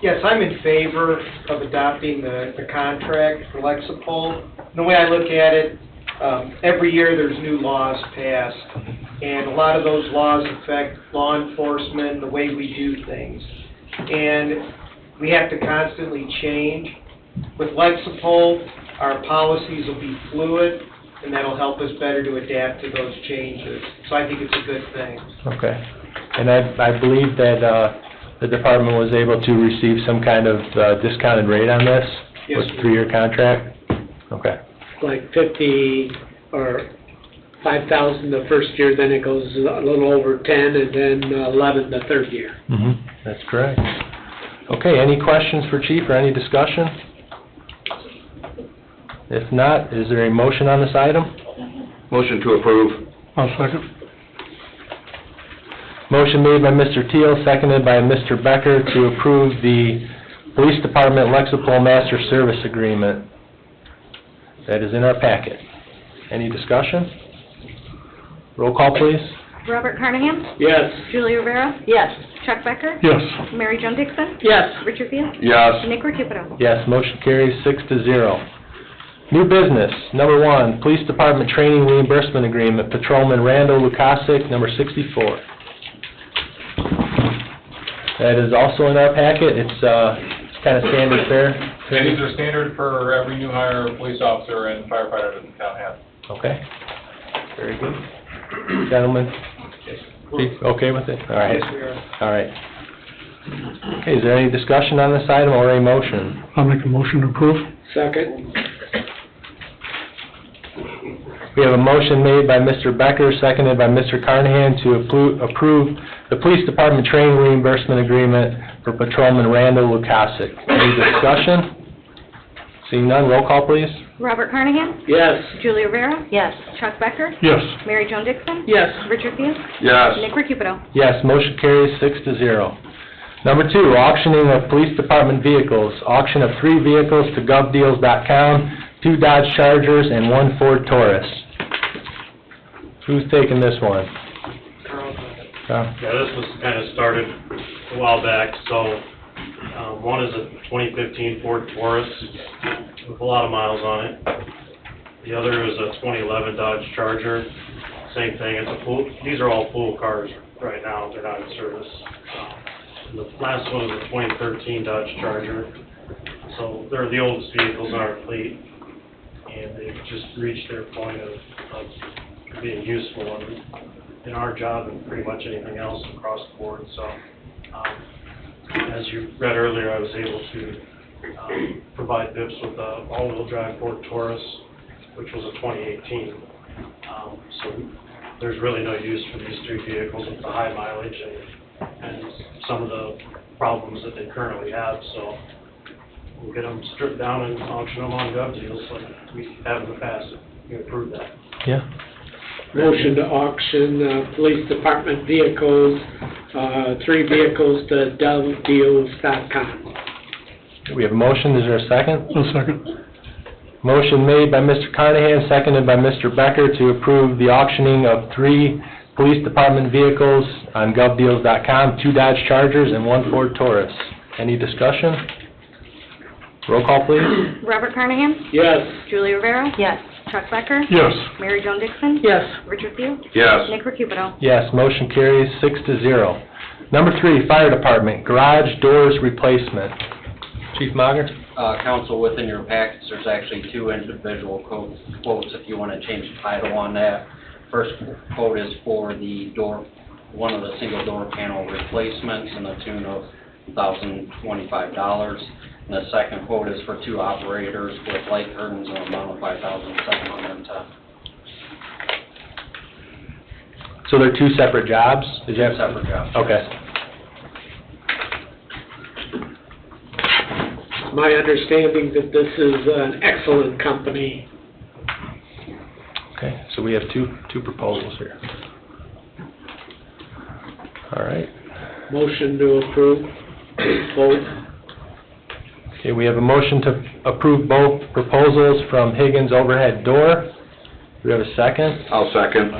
Yes, I'm in favor of adopting the contract for Lexipol. The way I look at it, every year there's new laws passed, and a lot of those laws affect law enforcement, the way we do things. And we have to constantly change. With Lexipol, our policies will be fluid, and that'll help us better to adapt to those changes. So I think it's a good thing. Okay. And I believe that the department was able to receive some kind of discounted rate on this? Yes, with 3-year contract? Okay. Like 50 or 5,000 the first year, then it goes a little over 10, and then 11 the third year. That's correct. Okay, any questions for Chief or any discussion? If not, is there a motion on this item? Motion to approve. I'll second. Motion made by Mr. Teal, seconded by Mr. Becker to approve the Police Department Lexipol Master Service Agreement. That is in our packet. Any discussion? Roll call, please. Robert Carnahan? Yes. Julie Rivera? Yes. Chuck Becker? Yes. Mary Jo Dixon? Yes. Richard Thiel? Yes. Nick Recupero? Yes, motion carries 6-0. New business, number 1, Police Department Training Reimbursement Agreement, Patrolman Randall Lukasik, number 64. That is also in our packet. It's kind of standard fare. These are standard for every new hire police officer and firefighter that the town has. Okay. Very good. Gentlemen, Be okay with it? All right. Yes, we are. All right. Okay, is there any discussion on this item or a motion? I'll make a motion to approve. Second. We have a motion made by Mr. Becker, seconded by Mr. Carnahan to approve the Police Department training reimbursement agreement for Patrolman Randall Lukasik. Any discussion? Seeing none, roll call, please. Robert Carnahan? Yes. Julie Rivera? Yes. Chuck Becker? Yes. Mary Jo Dixon? Yes. Richard Field? Yes. Nick Recupedo? Yes, motion carries 6-0. Number 2, auctioning of police department vehicles. Auction of 3 vehicles to govdeals.com, 2 Dodge Chargers and 1 Ford Taurus. Who's taking this one? Yeah, this was kind of started a while back, so, one is a 2015 Ford Taurus with a lot of miles on it. The other is a 2011 Dodge Charger, same thing, it's a pool, these are all pool cars right now, they're not in service. And the last one is a 2013 Dodge Charger, so they're the oldest vehicles in our fleet, and they've just reached their point of being useful in our job and pretty much anything else across the board. So, as you read earlier, I was able to provide BIPs with a all-wheel drive Ford Taurus, which was a 2018. So there's really no use for these 3 vehicles with the high mileage and some of the problems that they currently have. So we'll get them stripped down and auction them on gov deals like we have in the past. We approved that. Yeah. Motion to auction, police department vehicles, 3 vehicles to govdeals.com. We have a motion, is there a second? A second. Motion made by Mr. Carnahan, seconded by Mr. Becker to approve the auctioning of 3 police department vehicles on govdeals.com, 2 Dodge Chargers and 1 Ford Taurus. Any discussion? Roll call, please. Robert Carnahan? Yes. Julie Rivera? Yes. Chuck Becker? Yes. Mary Jo Dixon? Yes. Richard Field? Yes. Nick Recupedo? Yes, motion carries 6-0. Number 3, Fire Department, garage doors replacement. Chief Mager? Council, within your packets, there's actually 2 individual quotes if you want to change the title on that. First quote is for the door, one of the single door panel replacements in the tune of $1,025. And the second quote is for 2 operators with light curtains in an amount of $5,710. So they're 2 separate jobs? Did you have Separate jobs. Okay. My understanding that this is an excellent company. Okay, so we have two proposals here. All right. Motion to approve both. Okay, we have a motion to approve both proposals from Higgins Overhead Door. Do we have a second? I'll second.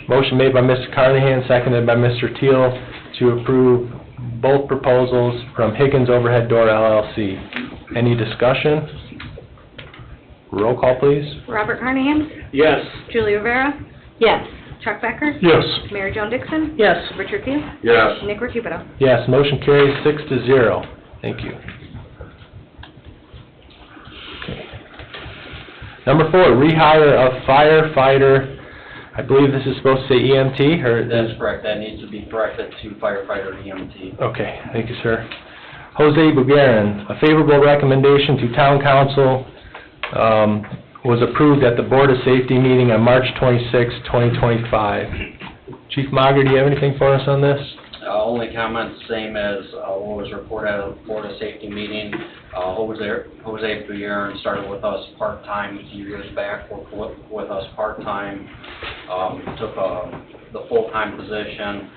Motion made by Mr. Carnahan, seconded by Mr. Teal to approve both proposals from Higgins Overhead Door LLC. Any discussion? Roll call, please. Robert Carnahan? Yes. Julie Rivera? Yes. Chuck Becker? Yes. Mary Jo Dixon? Yes. Richard Field? Yes. Nick Recupedo? Yes, motion carries 6-0. Thank you. Okay. Number 4, rehire of firefighter. I believe this is supposed to say EMT, or? That's correct. That needs to be corrected to firefighter EMT. Okay, thank you, sir. Jose Bugarin, a favorable recommendation to town council was approved at the Board of Safety meeting on March 26, 2025. Chief Mager, do you have anything for us on this? Only comment, same as what was reported at the Board of Safety meeting. Jose Bugarin started with us part-time a few years back, worked with us part-time, took the full-time position,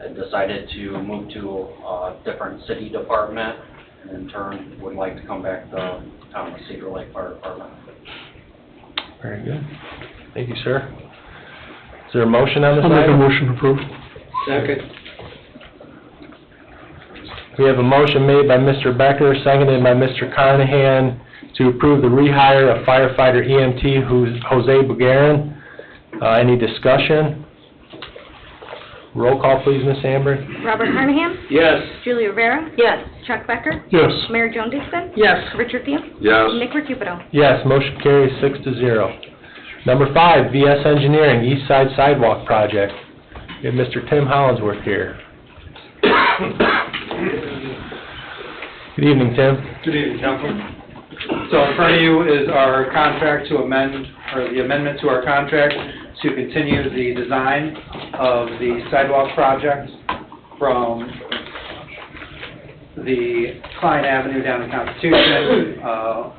and decided to move to a different city department, and in turn would like to come back to town of Cedar Lake Fire Department. Very good. Thank you, sir. Is there a motion on this item? I'll make a motion to approve. Second. We have a motion made by Mr. Becker, seconded by Mr. Carnahan to approve the rehire of firefighter EMT who's Jose Bugarin. Any discussion? Roll call, please, Ms. Amber. Robert Carnahan? Yes. Julie Rivera? Yes. Chuck Becker? Yes. Mary Jo Dixon? Yes. Richard Field? Yes. Nick Recupedo? Yes, motion carries 6-0. Number 5, VS Engineering, East Side Sidewalk Project. We have Mr. Tim Hollinsworth here. Good evening, Tim. Good evening, Council. So in front of you is our contract to amend, or the amendment to our contract to continue the design of the sidewalk project from the Klein Avenue down to Constitution,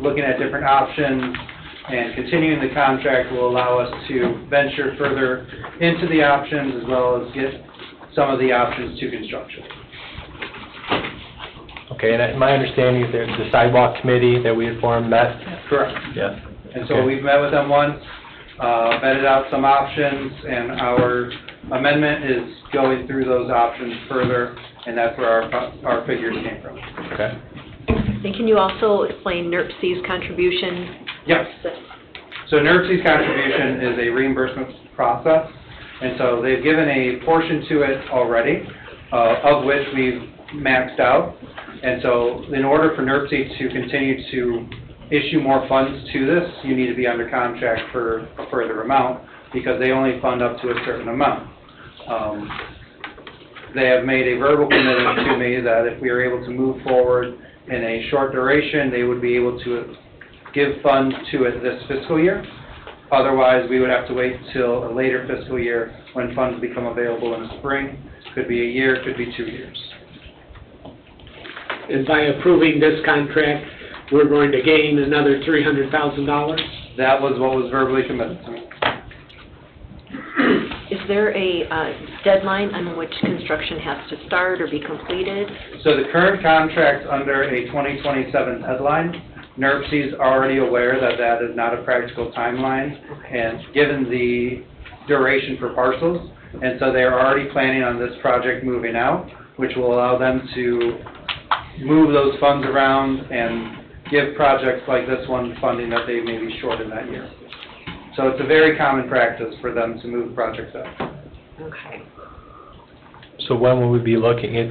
looking at different options, and continuing the contract will allow us to venture further into the options as well as get some of the options to construction. Okay, and my understanding is that the sidewalk committee that we had formed met? Correct. Yeah. And so we've met with them once, vetted out some options, and our amendment is going through those options further, and that's where our figures came from. Okay. And can you also explain NERC's contribution? Yes. So NERC's contribution is a reimbursement process, and so they've given a portion to it already, of which we've maxed out. And so in order for NERC to continue to issue more funds to this, you need to be under contract for a further amount, because they only fund up to a certain amount. They have made a verbal commitment to me that if we are able to move forward in a short duration, they would be able to give funds to it this fiscal year. Otherwise, we would have to wait till a later fiscal year when funds become available in the spring. Could be a year, could be 2 years. And by approving this contract, we're going to gain another $300,000? That was what was verbally committed to me. Is there a deadline on which construction has to start or be completed? So the current contract's under a 2027 deadline. NERC's already aware that that is not a practical timeline, and given the duration for parcels, and so they're already planning on this project moving out, which will allow them to move those funds around and give projects like this one funding that they may be short in that year. So it's a very common practice for them to move projects out. Okay. So when will we be looking at,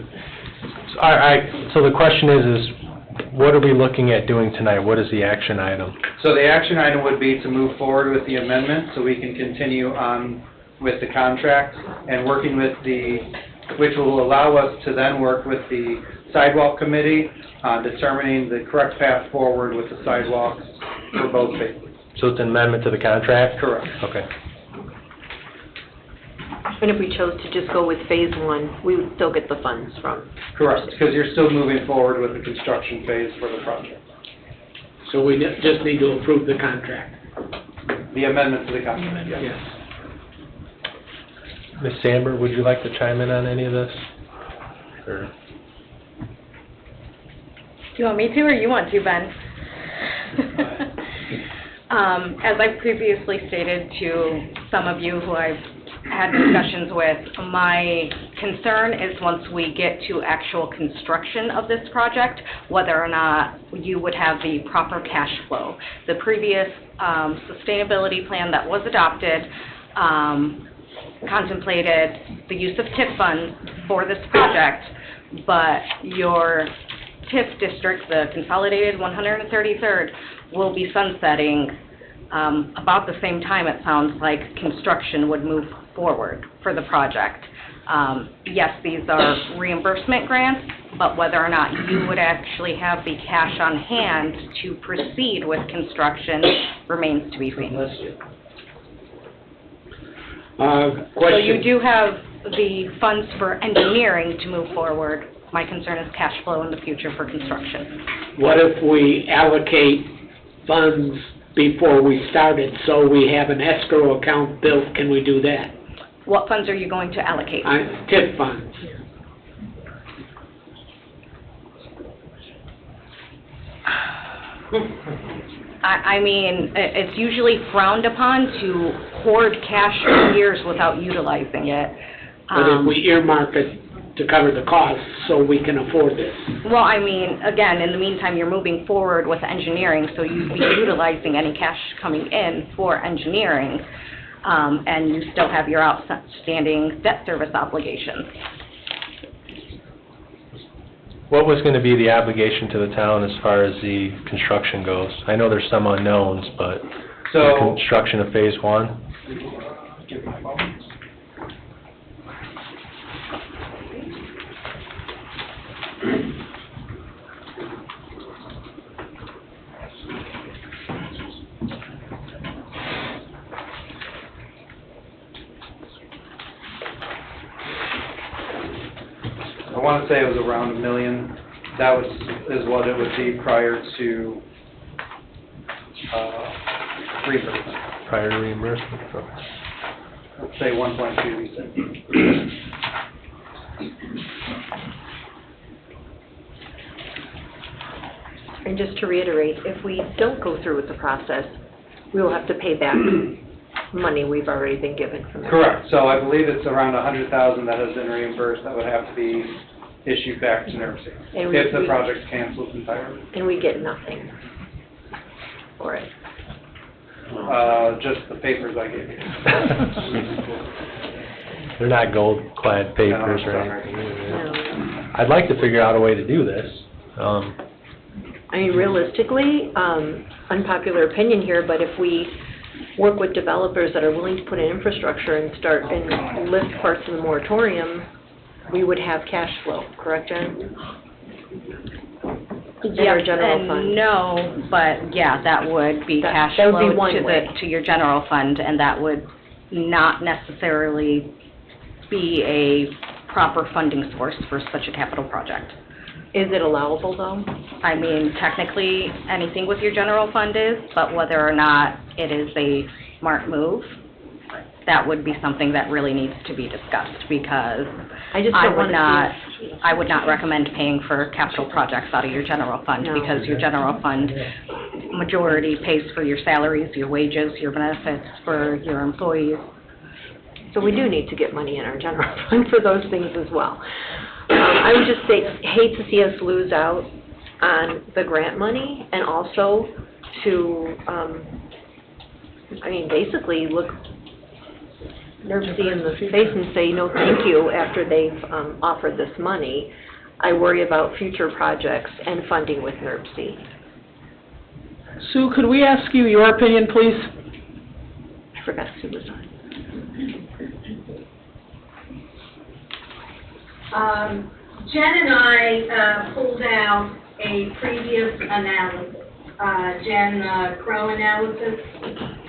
so the question is what are we looking at doing tonight? What is the action item? So the action item would be to move forward with the amendment so we can continue on with the contract and working with which will allow us to then work with the sidewalk committee on determining the correct path forward with the sidewalks for both phases. So it's an amendment to the contract? Correct. Okay. And if we chose to just go with phase 1, we would still get the funds from? Correct, because you're still moving forward with the construction phase for the project. So we just need to approve the contract? The amendment to the contract, yes. Yes. Ms. Sandberg, would you like to chime in on any of this? Or? Do you want me to, or you want to, Ben? As I previously stated to some of you who I've had discussions with, my concern is once we get to actual construction of this project, whether or not you would have the proper cash flow. The previous sustainability plan that was adopted contemplated the use of TIF funds for this project, but your TIF district, the Consolidated 133rd, will be sunsetting about the same time, it sounds like, construction would move forward for the project. Yes, these are reimbursement grants, but whether or not you would actually have the cash on hand to proceed with construction remains to be seen. So you do have the funds for engineering to move forward. My concern is cash flow in the future for construction. What if we allocate funds before we started, so we have an escrow account built? Can we do that? What funds are you going to allocate? TIF funds. I mean, it's usually frowned upon to hoard cash for years without utilizing it. But if we earmark it to cover the costs, so we can afford this. Well, I mean, again, in the meantime, you're moving forward with engineering, so you'd be utilizing any cash coming in for engineering, and you still have your outstanding debt service obligations. What was going to be the obligation to the town as far as the construction goes? I know there's some unknowns, but... So, construction of phase one. I want to say it was around $1 million. That is what it would be prior to reimbursement. Prior to reimbursement. Let's say 1.2, we said. And just to reiterate, if we don't go through with the process, we will have to pay back money we've already been given from the... Correct. So I believe it's around $100,000 that has been reimbursed that would have to be issued back to NERC And if the project cancels entirely. And we get nothing for it. Just the papers I gave you. They're not gold-clad papers No, or I'm sorry. anything. I'd like to figure out a way to do this. I mean, realistically, unpopular opinion here, but if we work with developers that are willing to put in infrastructure and start and lift parts of the moratorium, we would have cash flow, correct, Jen? In our Yes general and fund. no, but yeah, that would be cash that would be flow one to way. to your general fund, and that would not necessarily be a proper funding source for such a capital project. Is it allowable, though? I mean, technically, anything with your general fund is, but whether or not it is a smart move, that would be something that really needs to be discussed, because I just don't want to I would not recommend paying for capital projects out of your general fund, No. because your general fund majority pays for your salaries, your wages, your benefits for your employees. So we do need to get money in our general fund for those things as well. I would just say, hate to see us lose out on the grant money, and also to, I mean, basically look NERC in the face and say, no, thank you, after they've offered this money. I worry about future projects and funding with NERC. Sue, could we ask you your opinion, please? I forgot Sue was on. Jen and I pulled out a previous analysis, Crow analysis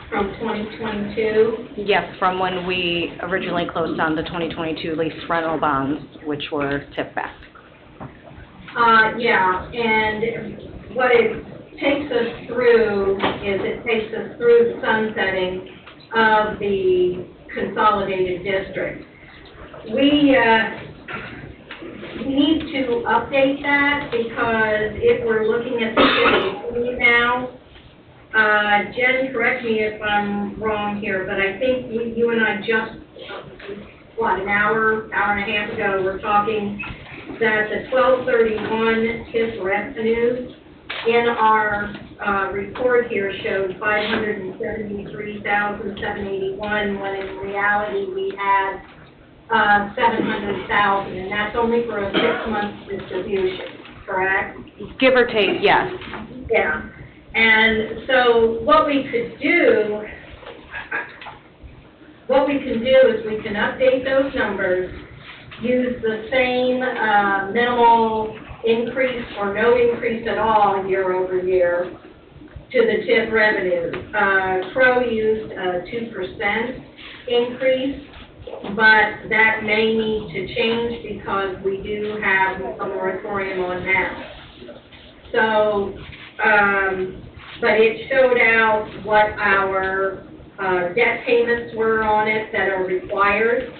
from 2022. Yes, from when we originally closed on the 2022 lease rental bonds, which were TIF back. Yeah, and what it takes us through is it takes us through the sunsetting of the consolidated district. We need to update that, because if we're looking at the city now, Jen, correct me if I'm wrong here, but I think you and I just, an hour and a half ago, were talking that the 12/31 TIF revenues in our report here showed $573,781, when in reality we had $700,000, and that's only for a 6-month distribution, correct? Give or take, yes. Yeah. And so what we could do, is we can update those numbers, use the same minimal increase or no increase at all year over year to the TIF revenues. Crow used a 2% increase, but that may need to change because we do have a moratorium on now. So, but it showed out what our debt payments were on it that are required,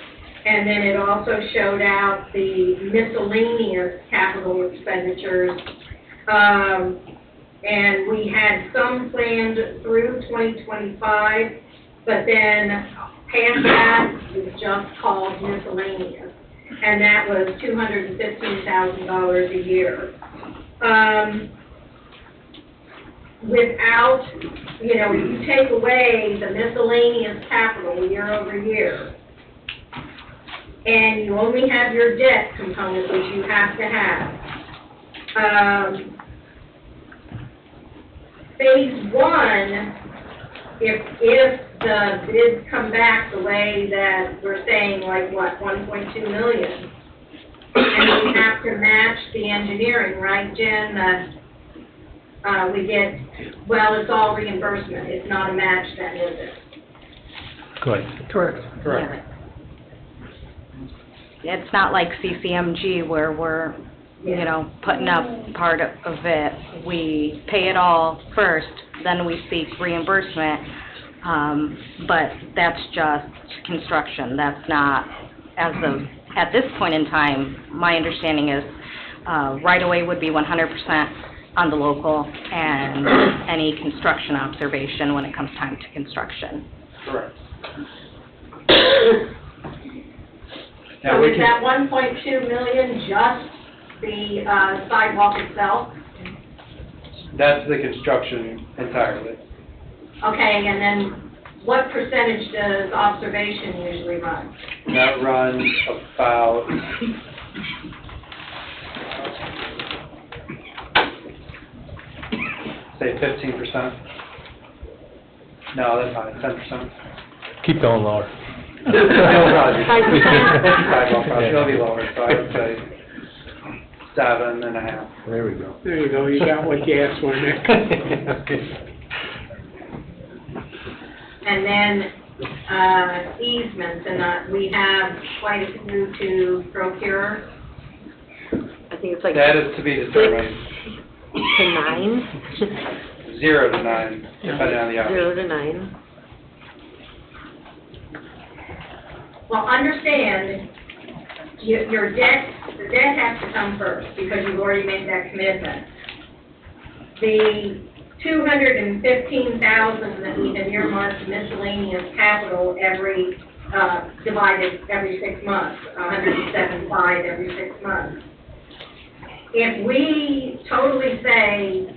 and then it also showed out the miscellaneous capital expenditures. And we had some planned through 2025, but then past that was just called miscellaneous, and that was $215,000 a year. Without, if you take away the miscellaneous capital year over year, and you only have your debt component, which you have to have, phase one if the bids come back the way that we're saying, like what, 1.2 million, and we have to match the engineering, right, Jen? We get, well, it's all reimbursement, it's not a match then, is it? Good. Correct. It's not like CCMG where we're, you know, putting up part of it. We pay it all first, then we seek reimbursement. But that's just construction. That's not, at this point in time, my understanding is, right-of-way would be 100% on the local, and any construction observation when it comes time to construction. Correct. So is that 1.2 million just the sidewalk itself? That's the construction entirely. Okay, and then what percentage does observation usually run? That runs about, say 15%. No, that's high, 10%. Keep going lower. Sidewalk project, it'll be lower, so I would say 7.5. There we go. There you go, you got what you asked for, Nick. And then easements, and we have quite a few to procure. I think it's like That is to be determined. 6 to 9. 0 to 9, depending on the hour. 0 to 9. Well, understand, your debt, the debt has to come first, because you've already made that commitment. The $215,000 that we have earmarked miscellaneous capital divided every 6 months, 175 every 6 months. If we totally say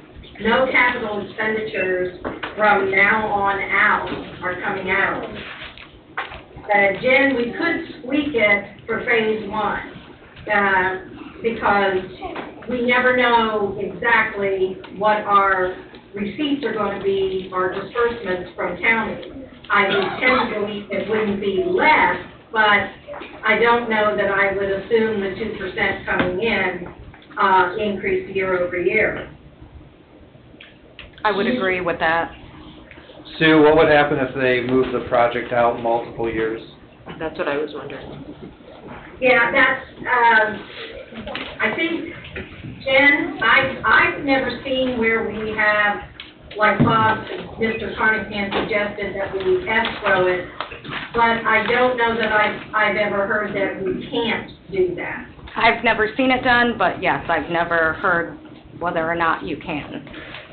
no capital expenditures from now on out are coming out, Jen, we could squeak it for phase 1, because we never know exactly what our receipts are going to be, our disbursements from county. I would tend to believe it wouldn't be less, but I don't know that I would assume the 2% coming in increase year over year. I would agree with that. Sue, what would happen if they move the project out multiple years? That's what I was wondering. Yeah, that's, I think, Jen, I've never seen where we have, like Bob, Mr. Carnahan suggested that we escrow it, but I don't know that I've ever heard that we can't do that. I've never seen it done, but yes, I've never heard whether or not you can.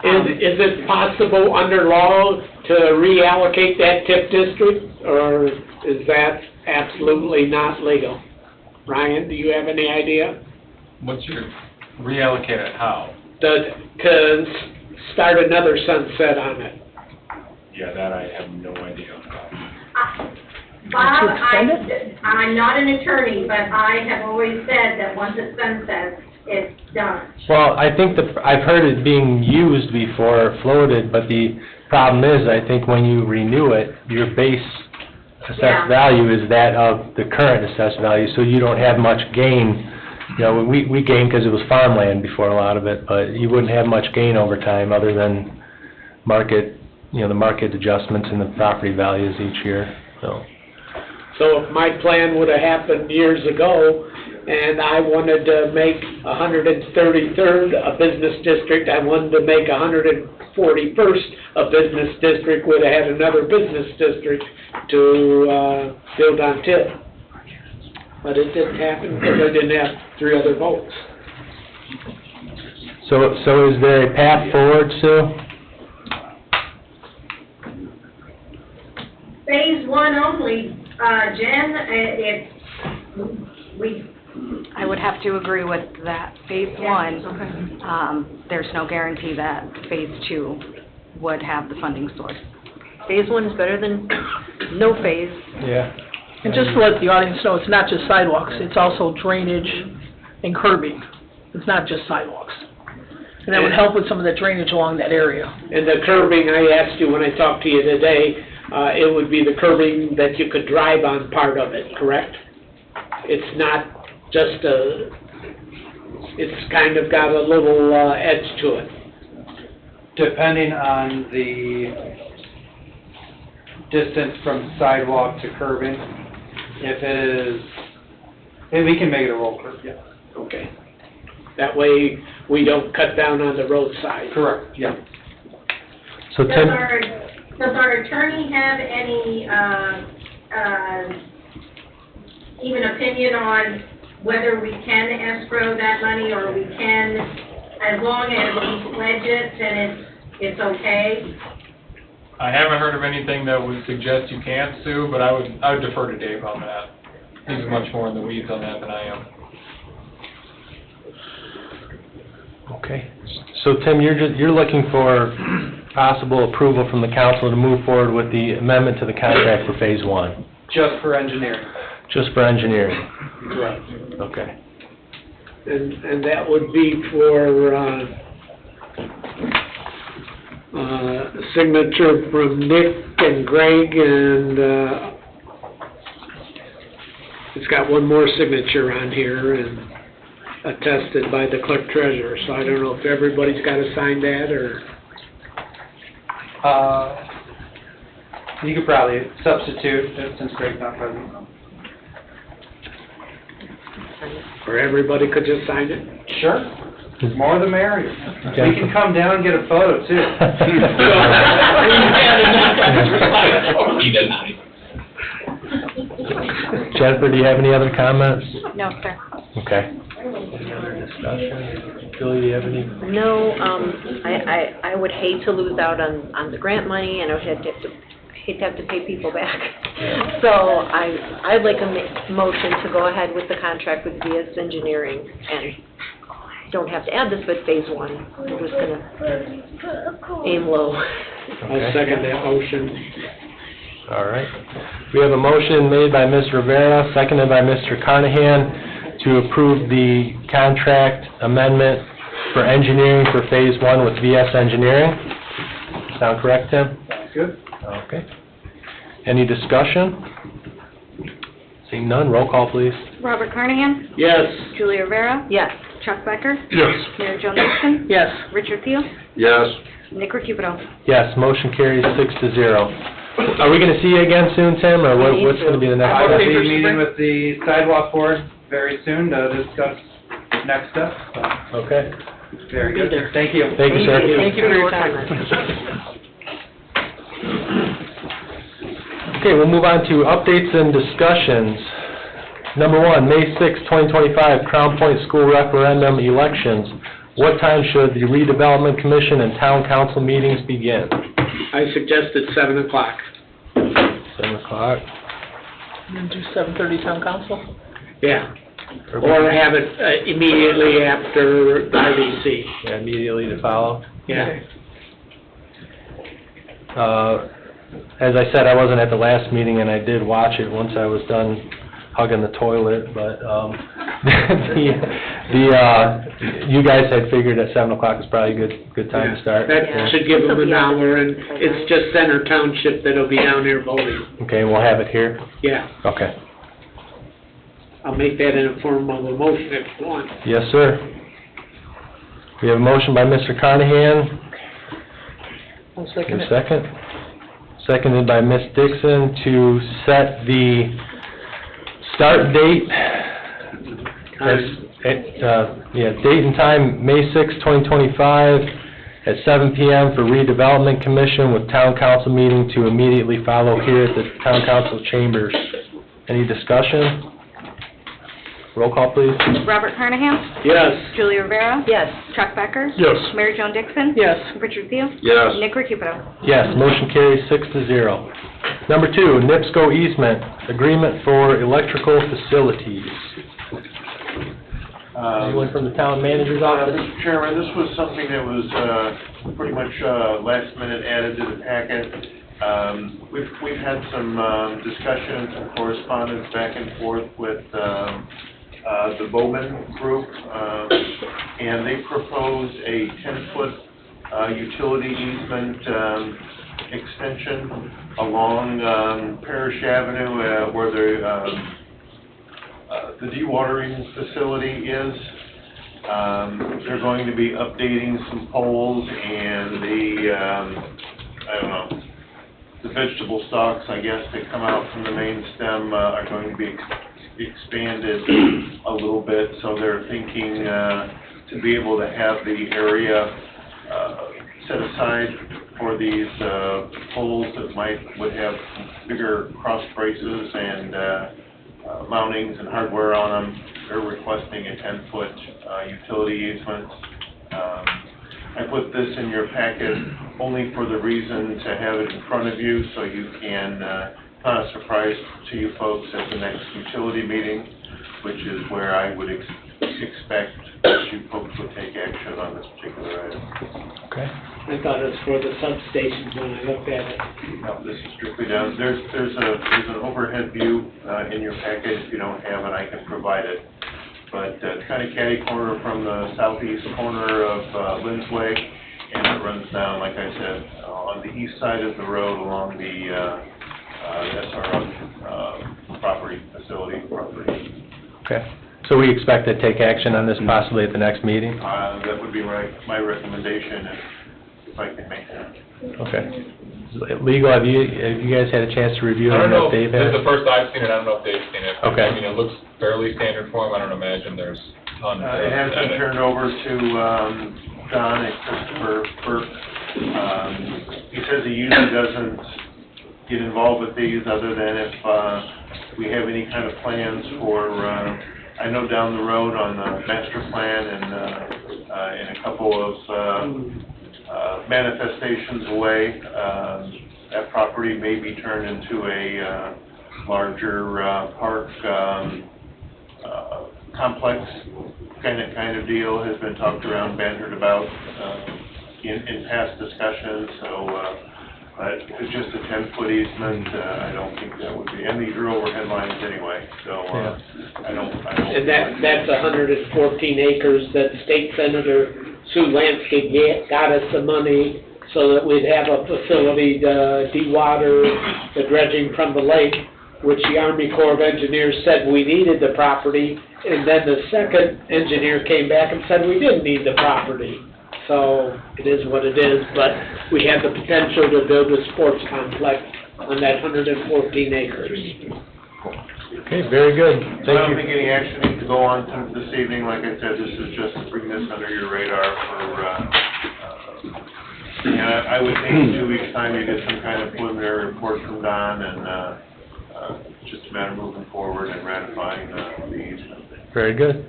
Is it possible under law to reallocate that TIF district, or is that absolutely not legal? Ryan, do you have any idea? What's your, reallocate it how? To start another sunset on it. Yeah, that I have no idea. Bob, I'm not an attorney, but I have always said that once it sunsets, it's done. Well, I think I've heard it being used before, floated, but the problem is, I think when you renew it, your base assessed value is that of the current assessed value, so you don't have much gain. You know, we gained because it was farmland before a lot of it, but you wouldn't have much gain over time other than market, you know, the market adjustments in the property values each year, so. So if my plan would have happened years ago, and I wanted to make 133rd a business district, I wanted to make 141st a business district, would have had another business district to build on TIF. But it didn't happen because I didn't have 3 other votes. So is there a path forward, Sue? Phase 1 only, Jen, I would have to agree with that. Phase 1, there's no guarantee that Phase 2 would have the funding source. Phase 1 is better than no phase. Yeah. And just to let the audience know, it's not just sidewalks, it's also drainage and curbing. It's not just sidewalks. And that would help with some of the drainage along that area. And the curbing, I asked you when I talked to you today, it would be the curbing that you could drive on part of it, correct? It's not just it's kind of got a little edge to it. Depending on the distance from sidewalk to curbing, if we can make it a roll curb, yeah. Okay. That way, we don't cut down on the roadside. Correct, yeah. So Tim, Does our attorney have any, even opinion on whether we can escrow that money or we can, as long as we pledge it, then it's okay? I haven't heard of anything that would suggest you can't sue, but I would defer to Dave on that. He's much more in the weeds on that than I am. okay. So Tim, you're looking for possible approval from the council to move forward with the amendment to the contract for phase one? Just for engineering. Just for engineering? Correct. Okay. And that would be for, signature from Nick and Greg, and, it's got one more signature on here, and attested by the clerk treasurer, so I don't know if everybody's got to sign that, or... You could probably substitute, since Greg's not present. Or everybody could just sign it? Sure. More the merrier. We can come down and get a photo, too. He does not. Jennifer, do you have any other comments? No, sir. Okay. Any other discussion? Julie, do you have any? No, I would hate to lose out on the grant money, and I would hate to have to pay people back. So I'd like a motion to go ahead with the contract with VS Engineering, and don't have to add this, but phase one, we're just gonna aim low. I'll second that motion. All right. We have a motion made by Ms. Rivera, seconded by Mr. Carnahan, to approve the contract amendment for engineering for phase one with VS Engineering. Sound correct, Tim? Good. Okay. Any discussion? Seeing none, roll call, please. Robert Carnahan? Yes. Julie Rivera? Yes. Chuck Becker? Yes. Mary Jo Nixon? Yes. Richard Thiel? Yes. Nick Recupero? Yes, motion carries 6-0. Are we gonna see you again soon, Tim, or what's gonna be the next? I will be meeting with the sidewalk board very soon to discuss next steps. So. Okay. Very good. Thank you. Thank you, sir. Thank you for your time. Okay, we'll move on to updates and discussions. Number one, May 6, 2025, Crown Point School referendum elections. What time should the Redevelopment Commission and Town Council meetings begin? I suggested 7 o'clock. 7 o'clock. And then do 7:30 town council? Yeah. Or have it immediately after the RDC. Yeah, immediately to follow. Yeah. As I said, I wasn't at the last meeting, and I did watch it once I was done hugging the toilet, but, you guys had figured that 7 o'clock is probably a good time to start. That Yeah. should give them an hour, and it's just Center Township that'll be down there voting. Okay, we'll have it here? Yeah. Okay. I'll make that in a form of a motion if you want. Yes, sir. We have a motion by Mr. Carnahan. I'll second it. Second. Seconded by Ms. Dixon to set the start date. Date and time, May 6, 2025, at 7 p.m. for redevelopment commission with town council meeting to immediately follow here at the town council chambers. Any discussion? Roll call, please. Robert Carnahan? Yes. Julie Rivera? Yes. Chuck Becker? Yes. Mary Jo Nixon? Yes. Richard Thiel? Yes. Nick Recupero? Yes, motion carries 6-0. Number two, NIPSCO easement, agreement for electrical facilities. Anyone from the town manager's office? Mr. Chairman, this was something that was pretty much last minute added to the packet. We've had some discussions and correspondence back and forth with the Bowman Group, and they proposed a 10-foot utility easement extension along Parish Avenue where the dewatering facility is. They're going to be updating some poles and the vegetable stalks, I guess, that come out from the main stem are going to be expanded a little bit, so they're thinking to be able to have the area set aside for these poles that would have bigger cross braces and mountings and hardware on them. They're requesting a 10-foot utility easement. I put this in your packet only for the reason to have it in front of you so you can, not a surprise to you folks at the next utility meeting, which is where I would expect that you folks would take action on this particular item. Okay. I thought it was for the substations when I looked at it. No, this is strictly down, there's an overhead view in your packet. If you don't have it, I can provide it. But it's kind of catty corner from the southeast corner of Lynn's Way, and it runs down, like I said, on the east side of the road along the SRO facility property. Okay. So we expect to take action on this possibly at the next meeting? That would be my recommendation if I can make that. Okay. Legal, have you guys had a chance to review it? I don't know, Dave this has? is the first I've seen it, I don't know if Dave's seen it. Okay. I mean, it looks fairly standard form, I don't imagine there's tons of... It has been turned over to Don and Christopher Burke. He says he usually doesn't get involved with these other than if we have any kind of plans for, I know down the road on the master plan and in a couple of manifestations away, that property may be turned into a larger park complex kind of deal. Has been talked around, bantered about in past discussions. So if it's just a 10-foot easement, I don't think that would be. And these are overhead lines anyway, so I don't. And that's 114 acres that State Senator Sue Lansky got us the money so that we'd have a facility to dewater the dredging from the lake, which the Army Corps of Engineers said we needed the property, and then the second engineer came back and said we didn't need the property. So it is what it is, but we have the potential to build a sports complex on that 114 acres. Okay, very good. I don't think any action needs to go on this evening. Like I said, this is just to bring this under your radar for, and I would think in 2 weeks' time you get some kind of preliminary report from Don, and it's just a matter of moving forward and ratifying the easement. Very good.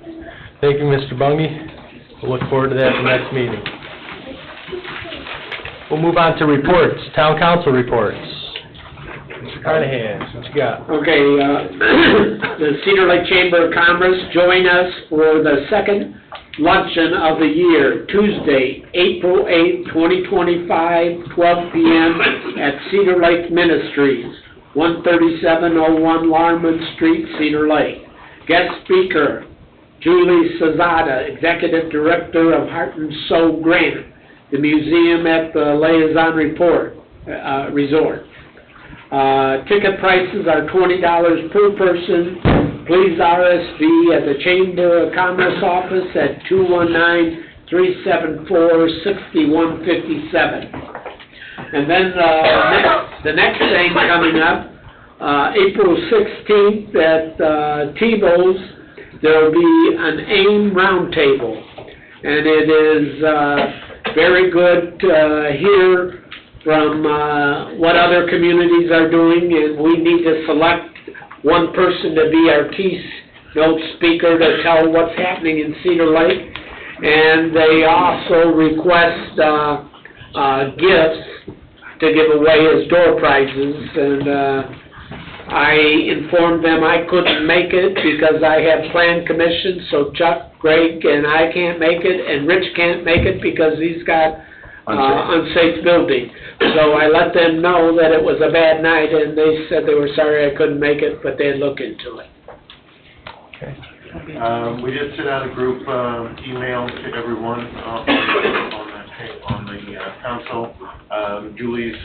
Thank you, Mr. Bungie. We'll look forward to that at the next meeting. We'll move on to reports, town council reports. Mr. Carnahan, what you got? Okay, the Cedar Lake Chamber of Commerce join us for the second luncheon of the year, Tuesday, April 8th, 2025, 12 p.m. at Cedar Lake Ministries, 13701 Larman Street, Cedar Lake. Guest speaker, Julie Cezada, Executive Director of Heart and Soul Grant, the museum at the Liaison Resort. Ticket prices are $20 per person. Please RSV at the Chamber of Commerce office at 219-374-6157. And then the next thing coming up, April 16th at Tebow's, there will be an AIM roundtable, and it is very good to hear from what other communities are doing, and we need to select one person to be our keynote speaker to tell what's happening in Cedar Lake, and they also request gifts to give away as door prizes, and I informed them I couldn't make it because I have plan commission, so Chuck, Greg, and I can't make it, and Rich can't make it because he's got unsafe building. So I let them know that it was a bad night, and they said they were sorry I couldn't make it, but they'd look into it. Okay. We did send out a group email to everyone on the council. Julie's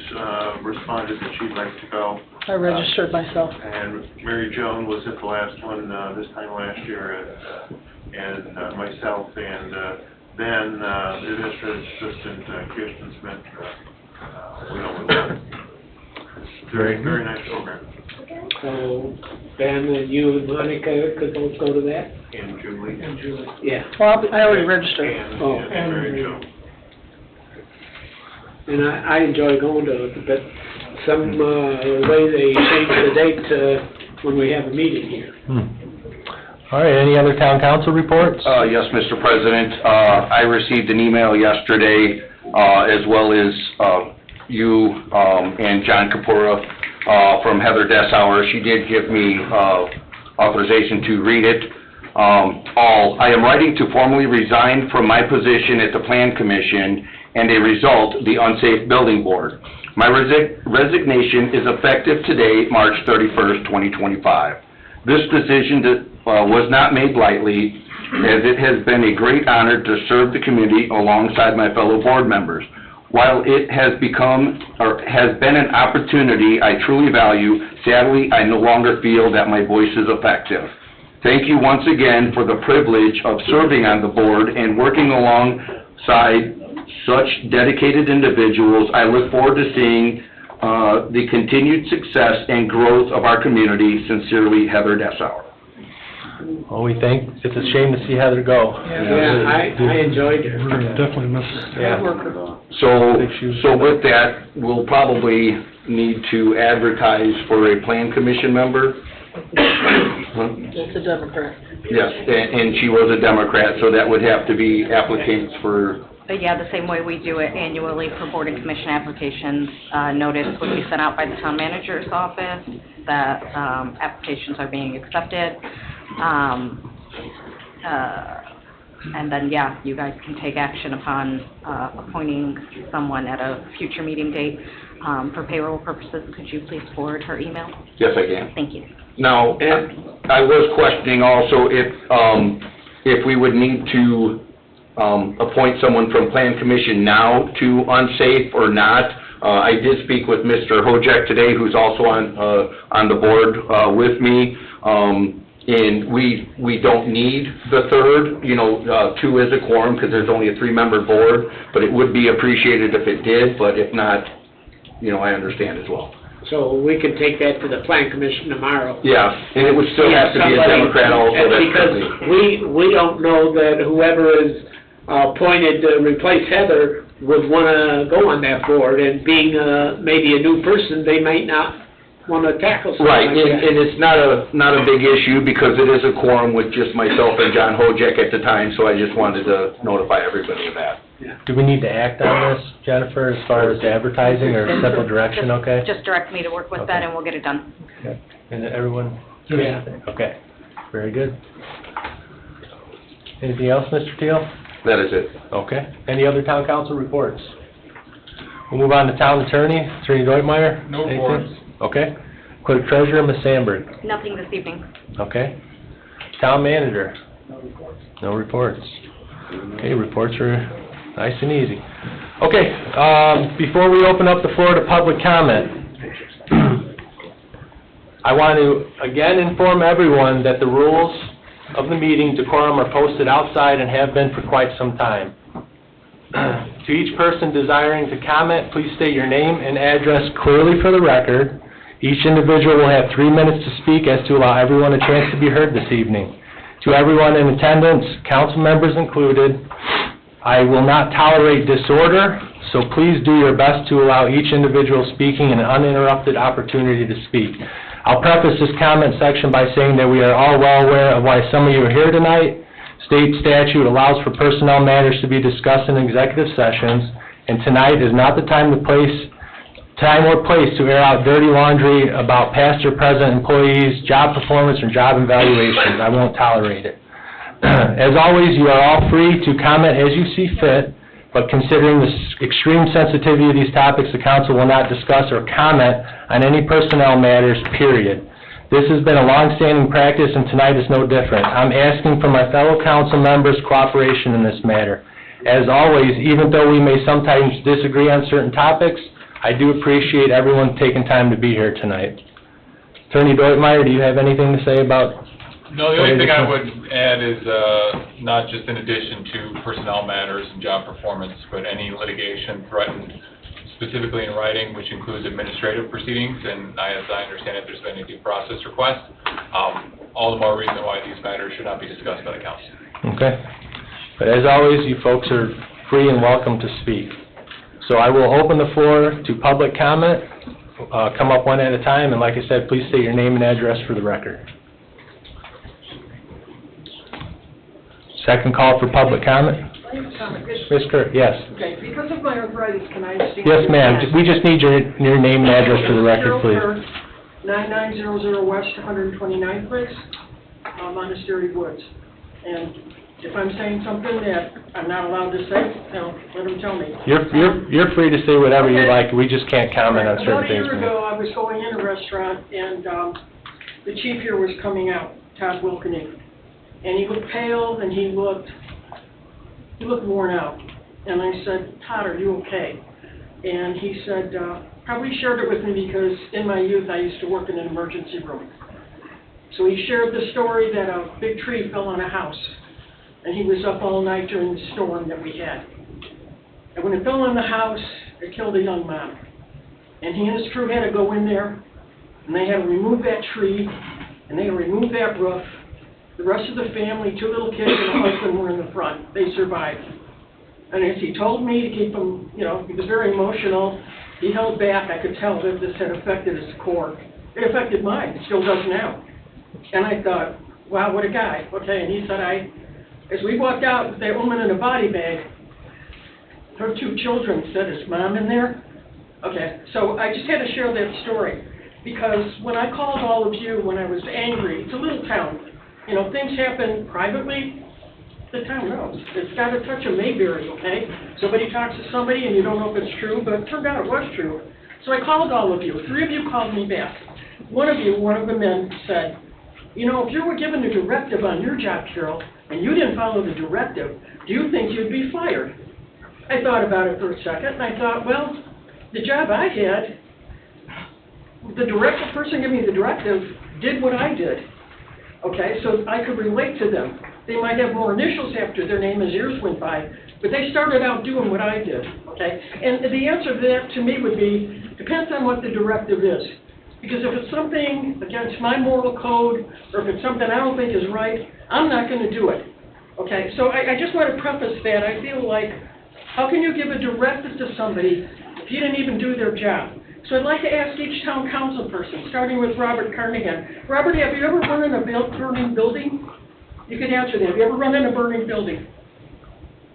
responded that she'd like to go. I registered myself. And Mary Joan was at the last one this time last year, and myself, and Ben, the administrative assistant, Kirsten Smith, went over there. Very nice program. So, Ben and you and Monica could both go to that? And Julie. Yeah. Well, I already registered. And Mary Jo. And I enjoy going to it, but some way they change the date to when we have a meeting here. All right, any other town council reports? Yes, Mr. President. I received an email yesterday, as well as you and John Kapura from Heather Dessauer. She did give me authorization to read it. I am writing to formally resign from my position at the Plan Commission and a result, the Unsafe Building Board. My resignation is effective today, March 31st, 2025. This decision was not made lightly, as it has been a great honor to serve the community alongside my fellow board members. While it has been an opportunity I truly value, sadly, I no longer feel that my voice is effective. Thank you once again for the privilege of serving on the board and working alongside such dedicated individuals. I look forward to seeing the continued success and growth of our community. Sincerely, Heather Dessauer. Well, we think it's a shame to see Heather go. Yeah, I enjoyed it. We're gonna definitely miss her. Yeah. So with that, we'll probably need to advertise for a Plan Commission member. It's a Democrat. Yes, and she was a Democrat, so that would have to be applicants for... Yeah, the same way we do it annually for Board and Commission applications. Notice would be sent out by the town manager's office that applications are being accepted. And then, yeah, you guys can take action upon appointing someone at a future meeting date. For payroll purposes, could you please forward her email? Yes, I can. Thank you. Now, I was questioning also if we would need to appoint someone from Plan Commission now to unsafe or not. I did speak with Mr. Hojek today, who's also on the board with me. And we don't need the third, two is a quorum because there's only a 3-member board, but it would be appreciated if it did, but if not, I understand as well. So we can take that to the Plan Commission tomorrow. Yeah, and it would still have to be a Democrat also. Because we don't know that whoever is appointed to replace Heather would want to go on that board, and being maybe a new person, they might not want to tackle something right, like that. and it's not a big issue because it is a quorum with just myself and John Hojek at the time, so I just wanted to notify everybody of that. Yeah. Do we need to act on this, Jennifer, as far as advertising or simple direction, okay? Just direct me to work with that and we'll get it done. Okay. And everyone? Yeah. Okay, very good. Anything else, Mr. Teal? That is it. Okay. Any other town council reports? We'll move on to town attorney, Attorney Deutmeyer. No Anything? reports. Okay. Clerk treasurer, Ms. Sandberg. Nothing this evening. Okay. Town manager. No reports. Okay, reports are nice and easy. Okay, before we open up the floor to public comment, I want to again inform everyone that the rules of the meeting decorum are posted outside and have been for quite some time. To each person desiring to comment, please state your name and address clearly for the record. Each individual will have 3 minutes to speak as to allow everyone a chance to be heard this evening. To everyone in attendance, council members included, I will not tolerate disorder, so please do your best to allow each individual speaking an uninterrupted opportunity to speak. I'll preface this comment section by saying that we are all well aware of why some of you are here tonight. State statute allows for personnel matters to be discussed in executive sessions, and tonight is not the time or place to air out dirty laundry about past or present employees, job performance, or job evaluations. I won't tolerate it. As always, you are all free to comment as you see fit, but considering the extreme sensitivity of these topics, the council will not discuss or comment on any personnel matters, period. This has been a long-standing practice, and tonight is no different. I'm asking for my fellow council members' cooperation in this matter. As always, even though we may sometimes disagree on certain topics, I do appreciate everyone taking time to be here tonight. Attorney Deutmeyer, do you have anything to say about? No, the only thing I would add is, not just in addition to personnel matters and job performance, but any litigation threatened specifically in writing, which includes administrative proceedings, and as I understand it, there's been a due process request. All the more reason why these matters should not be discussed by the council. Okay. But as always, you folks are free and welcome to speak. So I will open the floor to public comment. Come up one at a time, and like I said, please state your name and address for the record. Second call for public comment. Ms. Kirk, yes. Okay, because of my arthritis, can I stand? Yes, ma'am. We just need your name and address for the record, please. 9900 West 129th Place, Monastery Woods. And if I'm saying something that I'm not allowed to say, let them tell me. You're free to say whatever you like. We just can't comment on certain things. About a year ago, I was going in a restaurant, and the chief here was coming out, Todd Wilkening. And he looked pale, and he looked worn out. And I said, Todd, are you okay? And he said, probably shared it with me because in my youth I used to work in an emergency room. So he shared the story that a big tree fell on a house, and he was up all night during the storm that we had. And when it fell on the house, it killed a young mom. And he and his crew had to go in there, and they had to remove that tree, and they had to remove that roof. The rest of the family, 2 little kids and a husband, were in the front. They survived. And as he told me to keep him, he was very emotional. He held back. I could tell that this had affected his core. It affected mine. It still does now. And I thought, wow, what a guy. Okay, and he said, as we walked out with that woman in a body bag, her 2 children said, is Mom in there? Okay, so I just had to share that story. Because when I called all of you when I was angry, it's a little town. Things happen privately, the town knows. It's got a touch of Mayberry, okay? Somebody talks to somebody and you don't know if it's true, but it turned out it was true. So I called all of you. 3 of you called me back. One of the men, said, if you were given a directive on your job, Carol, and you didn't follow the directive, do you think you'd be fired? I thought about it for a second, and I thought, well, the job I had, the person giving me the directive did what I did. Okay, so I could relate to them. They might have more initials after their name as years went by, but they started out doing what I did, okay? And the answer to that to me would be, depends on what the directive is. Because if it's something against my moral code, or if it's something I don't think is right, I'm not going to do it, okay? So I just want to preface that. I feel like, how can you give a directive to somebody if you didn't even do their job? So I'd like to ask each town council person, starting with Robert Carnahan. Robert, have you ever run in a burning building? You can answer that. Have you ever run in a burning building?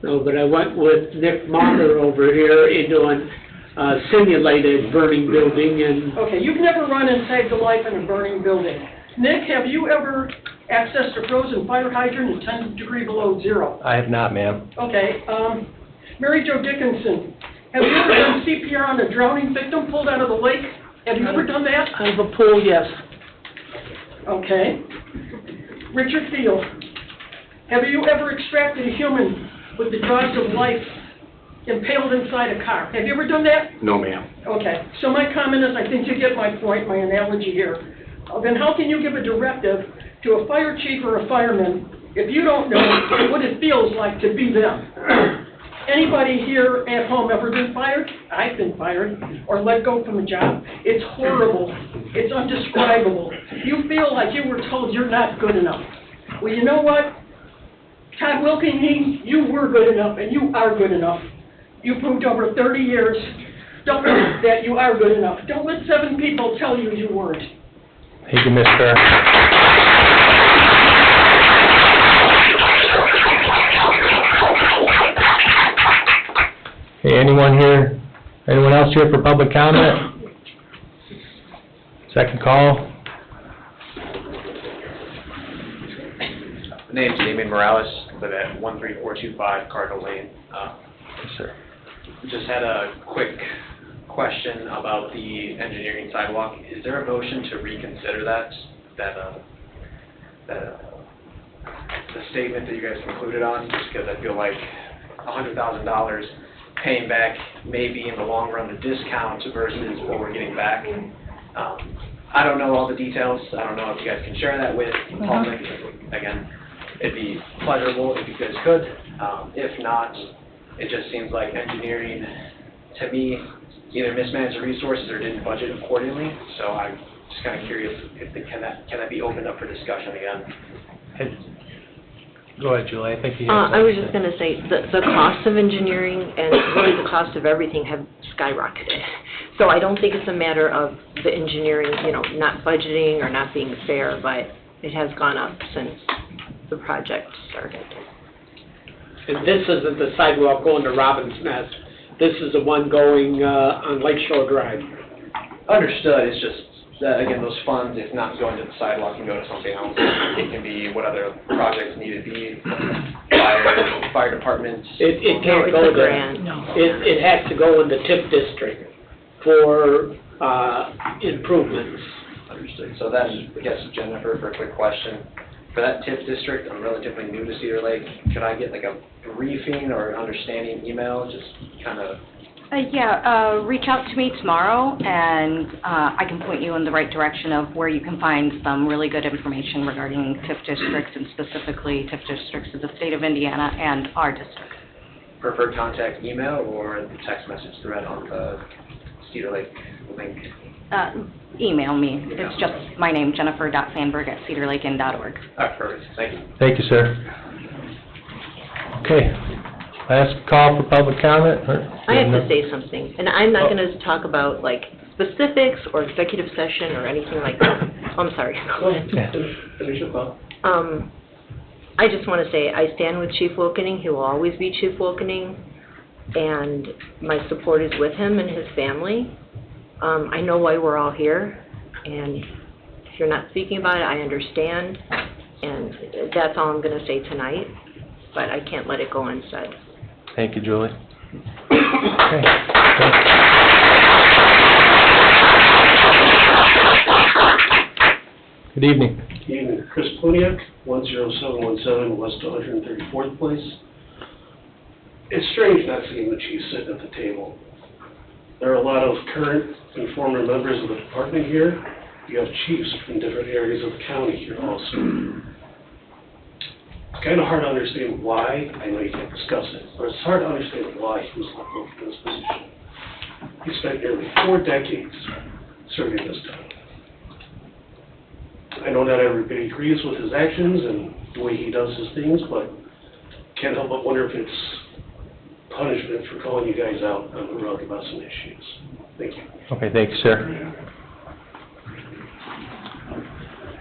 No, but I went with Nick Monger over here into a simulated burning building and... Okay, you've never run and saved a life in a burning building. Nick, have you ever accessed a frozen fire hydrant at 10 degrees below zero? I have not, ma'am. Okay, Mary Jo Dickinson, have you ever done CPR on a drowning victim pulled out of the lake? Have you ever done that? Out of a pool, yes. Okay. Richard Field, have you ever extracted a human with the jaws of life impaled inside a car? Have you ever done that? No, ma'am. Okay. So my comment is, I think you get my point, my analogy here. Then how can you give a directive to a fire chief or a fireman if you don't know what it feels like to be them? Anybody here at home ever been fired? I've been fired or let go from a job. It's horrible. It's undescribable. You feel like you were told you're not good enough. Well, you know what? Todd Wilkening, you were good enough and you are good enough. You proved over 30 years that you are good enough. Don't let 7 people tell you you weren't. Thank you, Mr. Hey, anyone else here for public comment? Second call. My name's Damien Morales, live at 13425 Cardinal Lane. Yes, sir. Just had a quick question about the engineering sidewalk. Is there a motion to reconsider that? the statement that you guys concluded on, just because I feel like $100,000 paying back maybe in the long run the discount versus what we're getting back. I don't know all the details. I don't know if you guys can share that with the public. Again, it'd be pleasurable if you guys could. If not, it just seems like engineering, to me, either mismanaged the resources or didn't budget accordingly. So I'm just kind of curious if can that be opened up for discussion again? Go ahead, Julie, I think you I was just gonna say, the cost of engineering and really the cost of everything have skyrocketed. So I don't think it's a matter of the engineering, not budgeting or not being fair, but it has gone up since the project started. And this isn't the sidewalk going to Robin's Nest. This is the one going, on Lake Shore Drive. Understood. It's just, again, those funds, if not going to the sidewalk, can go to something else. It can be what other projects need to be, fire departments. It can't go there. It has to go in the TIF district for, improvements. Understood. So then, I guess, Jennifer, for a quick question. For that TIF district, I'm relatively new to Cedar Lake. Could I get like a briefing or understanding email, just kind of? Reach out to me tomorrow, and I can point you in the right direction of where you can find some really good information regarding TIF districts, and specifically TIF districts of the state of Indiana and our district. Preferred contact email or the text message thread on the Cedar Lake link? Email me. It's just my name, jennifer.sandberg@cedarlakeinn.org. All right, perfect. Thank you. Thank you, sir. Okay, last call for public comment. I have to say something, and I'm not gonna talk about like specifics or executive session or anything like that. I'm sorry. Finish your thought. I just wanna say I stand with Chief Wilkening. He will always be Chief Wilkening, and my support is with him and his family. I know why we're all here, and if you're not speaking about it, I understand, and that's all I'm gonna say tonight, but I can't let it go unsaid. Thank you, Julie. Okay. Good evening. Good evening. Chris Pluniak, 10717 West 134th Place. It's strange not seeing the chief sitting at the table. There are a lot of current and former members of the department here. You have chiefs from different areas of the county here also. It's kind of hard to understand why. I know you can't discuss it, but it's hard to understand why he was let go from this position. He spent nearly 4 decades serving this town. I know not everybody agrees with his actions and the way he does his things, but can't help but wonder if it's punishment for calling you guys out on the rug about some issues. Thank you. Okay, thank you, sir.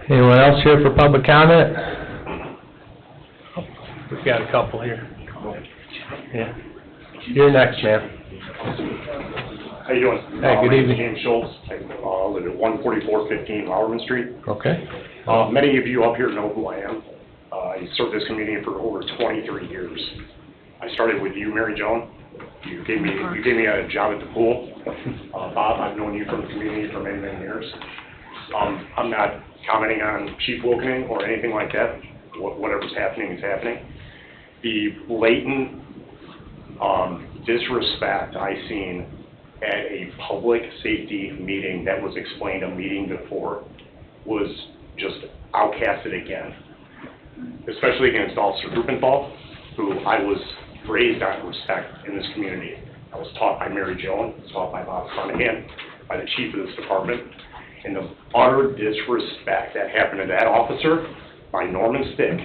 Anyone else here for public comment? We've got a couple here. Yeah. You're next, ma'am. How you doing? Hey, good evening. James Schultz. I live at 14415 Lauerman Street. Okay. Many of you up here know who I am. I served this community for over 23 years. I started with you, Mary Joan. You gave me a job at the pool. Bob, I've known you from the community for many, many years. I'm not commenting on Chief Wilkening or anything like that. Whatever's happening is happening. The blatant disrespect I seen at a public safety meeting that was explained a meeting before was just outcasted again, especially against Officer Gruppenthal, who I was raised on respect in this community. I was taught by Mary Joan, I was taught by Bob Carnahan, by the chief of this department, and the utter disrespect that happened to that officer by Norman Stick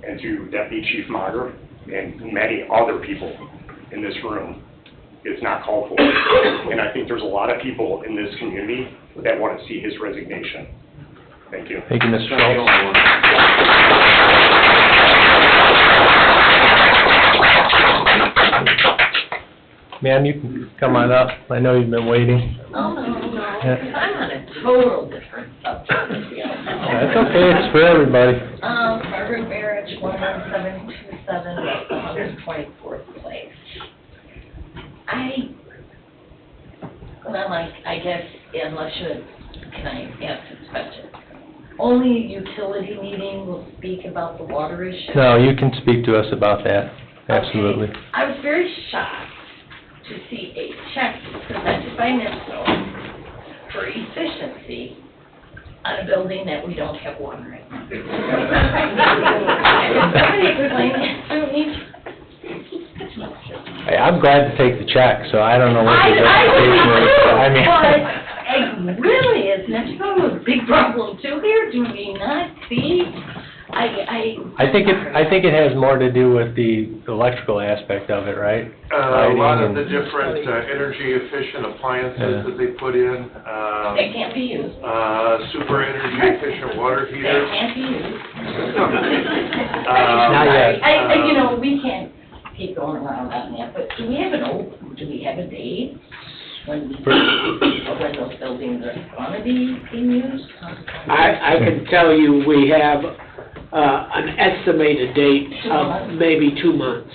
and to Deputy Chief Mager and many other people in this room is not called for. And I think there's a lot of people in this community that want to see his resignation. Thank you. Thank you, Mr. Schultz. Ma'am, you can come on up. I know you've been waiting. Oh, no. Yeah. I'm on a total different subject. That's okay, it's for everybody. Margaret Barrett, 11727 West 124th Place. I guess, unless can I ask this question? only a utility meeting will speak about the water issue? No, you can speak to us about that, absolutely. Okay. I was very shocked to see a check presented by NIPSO for efficiency on a building that we don't have water in. Can somebody explain that to me? Hey, I'm glad to take the check, so I don't know what the I justification is. I mean. But it really is NIPSO a big problem too here? Do we not see? I think it has more to do with the electrical aspect of it, right? A lot of Lighting the and- different energy efficient appliances that they put in. That can't be used. Super energy efficient water That heaters. can't be used. Not yet. You know, we can't keep going around on that, but do we have a date when those buildings are gonna be being used? I can tell you, we have, an estimated date of maybe 2 months.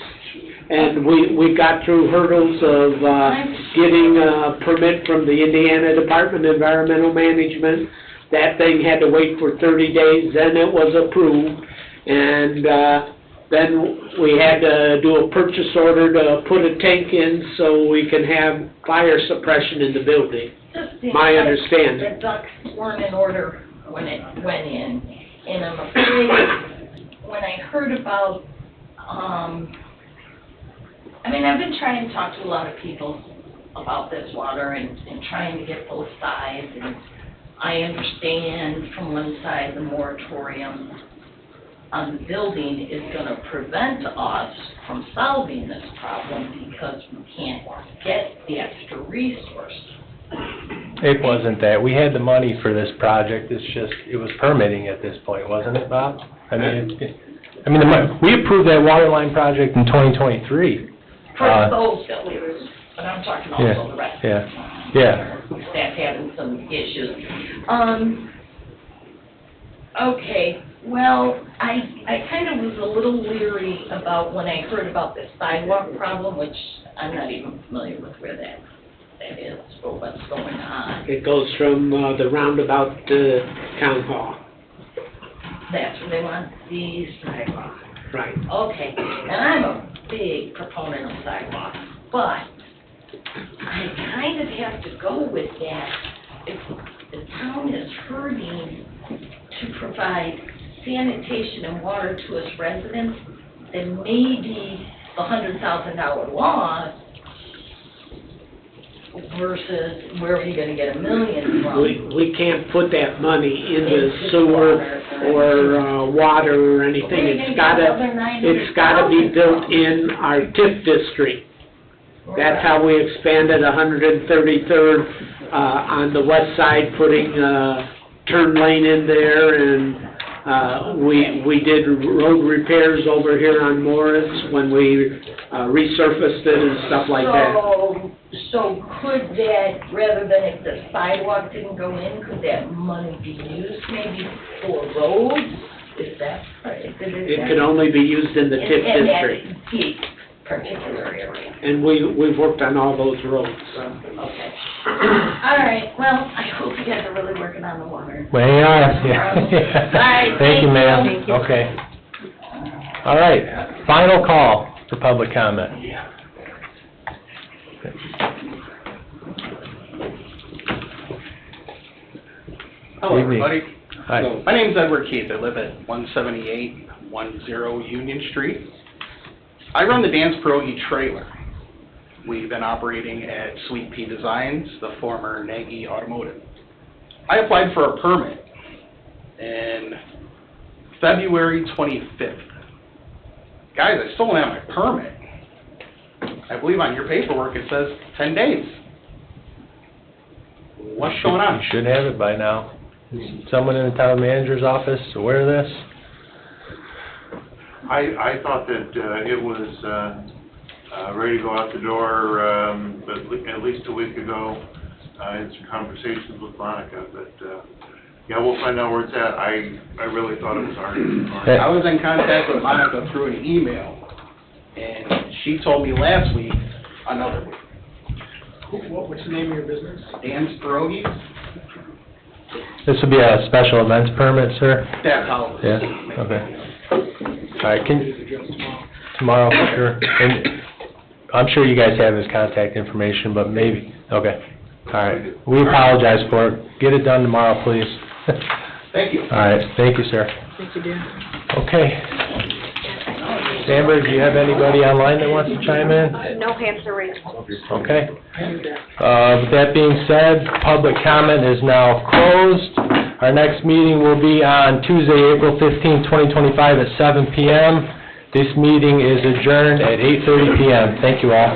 And we got through hurdles of, getting a permit from the Indiana Department of Environmental Management. That thing had to wait for 30 days, then it was approved. And, then we had to do a purchase order to put a tank in so we can have fire suppression in the building. My understanding. The ducts weren't in order when it went in, and I'm afraid, when I heard about, I mean, I've been trying to talk to a lot of people about this water and trying to get both sides, and I understand from one side the moratorium on the building is gonna prevent us from solving this problem because we can't get the extra resource. It wasn't that. We had the money for this project, it's just, it was permitting at this point, wasn't it, Bob? I mean, we approved that water line project in 2023. For those buildings, but I'm talking also the rest. Yeah. Staff having some issues. Okay, well, I kind of was a little leery about when I heard about this sidewalk problem, which I'm not even familiar with where that is, or what's going on. It goes from, the roundabout to town hall. That's where they want the sidewalk. Right. Okay, and I'm a big proponent of sidewalks, but I kind of have to go with that. If the town is hurting to provide sanitation and water to its residents, then maybe the $100,000 loss versus where are you gonna get $1 million from? We can't put that money in the sewer or, water or anything. It's gotta be built in our TIF district. That's how we expanded 133rd, on the west side, putting a turn lane in there, and, we did road repairs over here on Morris when we, resurfaced it and stuff like that. So could that, rather than if the sidewalk didn't go in, could that money be used maybe for roads? Is that right? It could only be used in the TIF district. In that particular area. And we've worked on all those roads, so. Okay. All right, well, I hope you guys are really working on the water. We are, yeah. All right, Thank you, ma'am. Thank you. Okay. All right, final call for public comment. Hello, Evening. everybody. Hi. My name's Edward Keith. I live at 17810 Union Street. I run the Dan's Pierogi trailer. We've been operating at Sweet Pea Designs, the former Nagy Automotive. I applied for a permit in February 25th. Guys, I still don't have my permit. I believe on your paperwork it says 10 days. What's going on? You should have it by now. Is someone in the town manager's office aware of this? I thought that it was ready to go out the door at least a week ago. I had some conversations with Monica, but yeah, we'll find out where it's at. I really thought it was already. I was in contact with Monica through an email, and she told me last week another week. What's the name of your business? Dan's Pierogies. This would be a special events permit, sir? Yeah. Yeah, okay. All right, tomorrow, sure. And I'm sure you guys have his contact information, but maybe, okay. All right, we apologize for it. Get it done tomorrow, please. Thank you. All right, thank you, sir. Thank you, Dan. Okay. Sandberg, do you have anybody online that wants to chime in? No hands are raised. Okay. With that being said, public comment is now closed. Our next meeting will be on Tuesday, April 15, 2025 at 7 p.m. This meeting is adjourned at 8:30 p.m. Thank you all.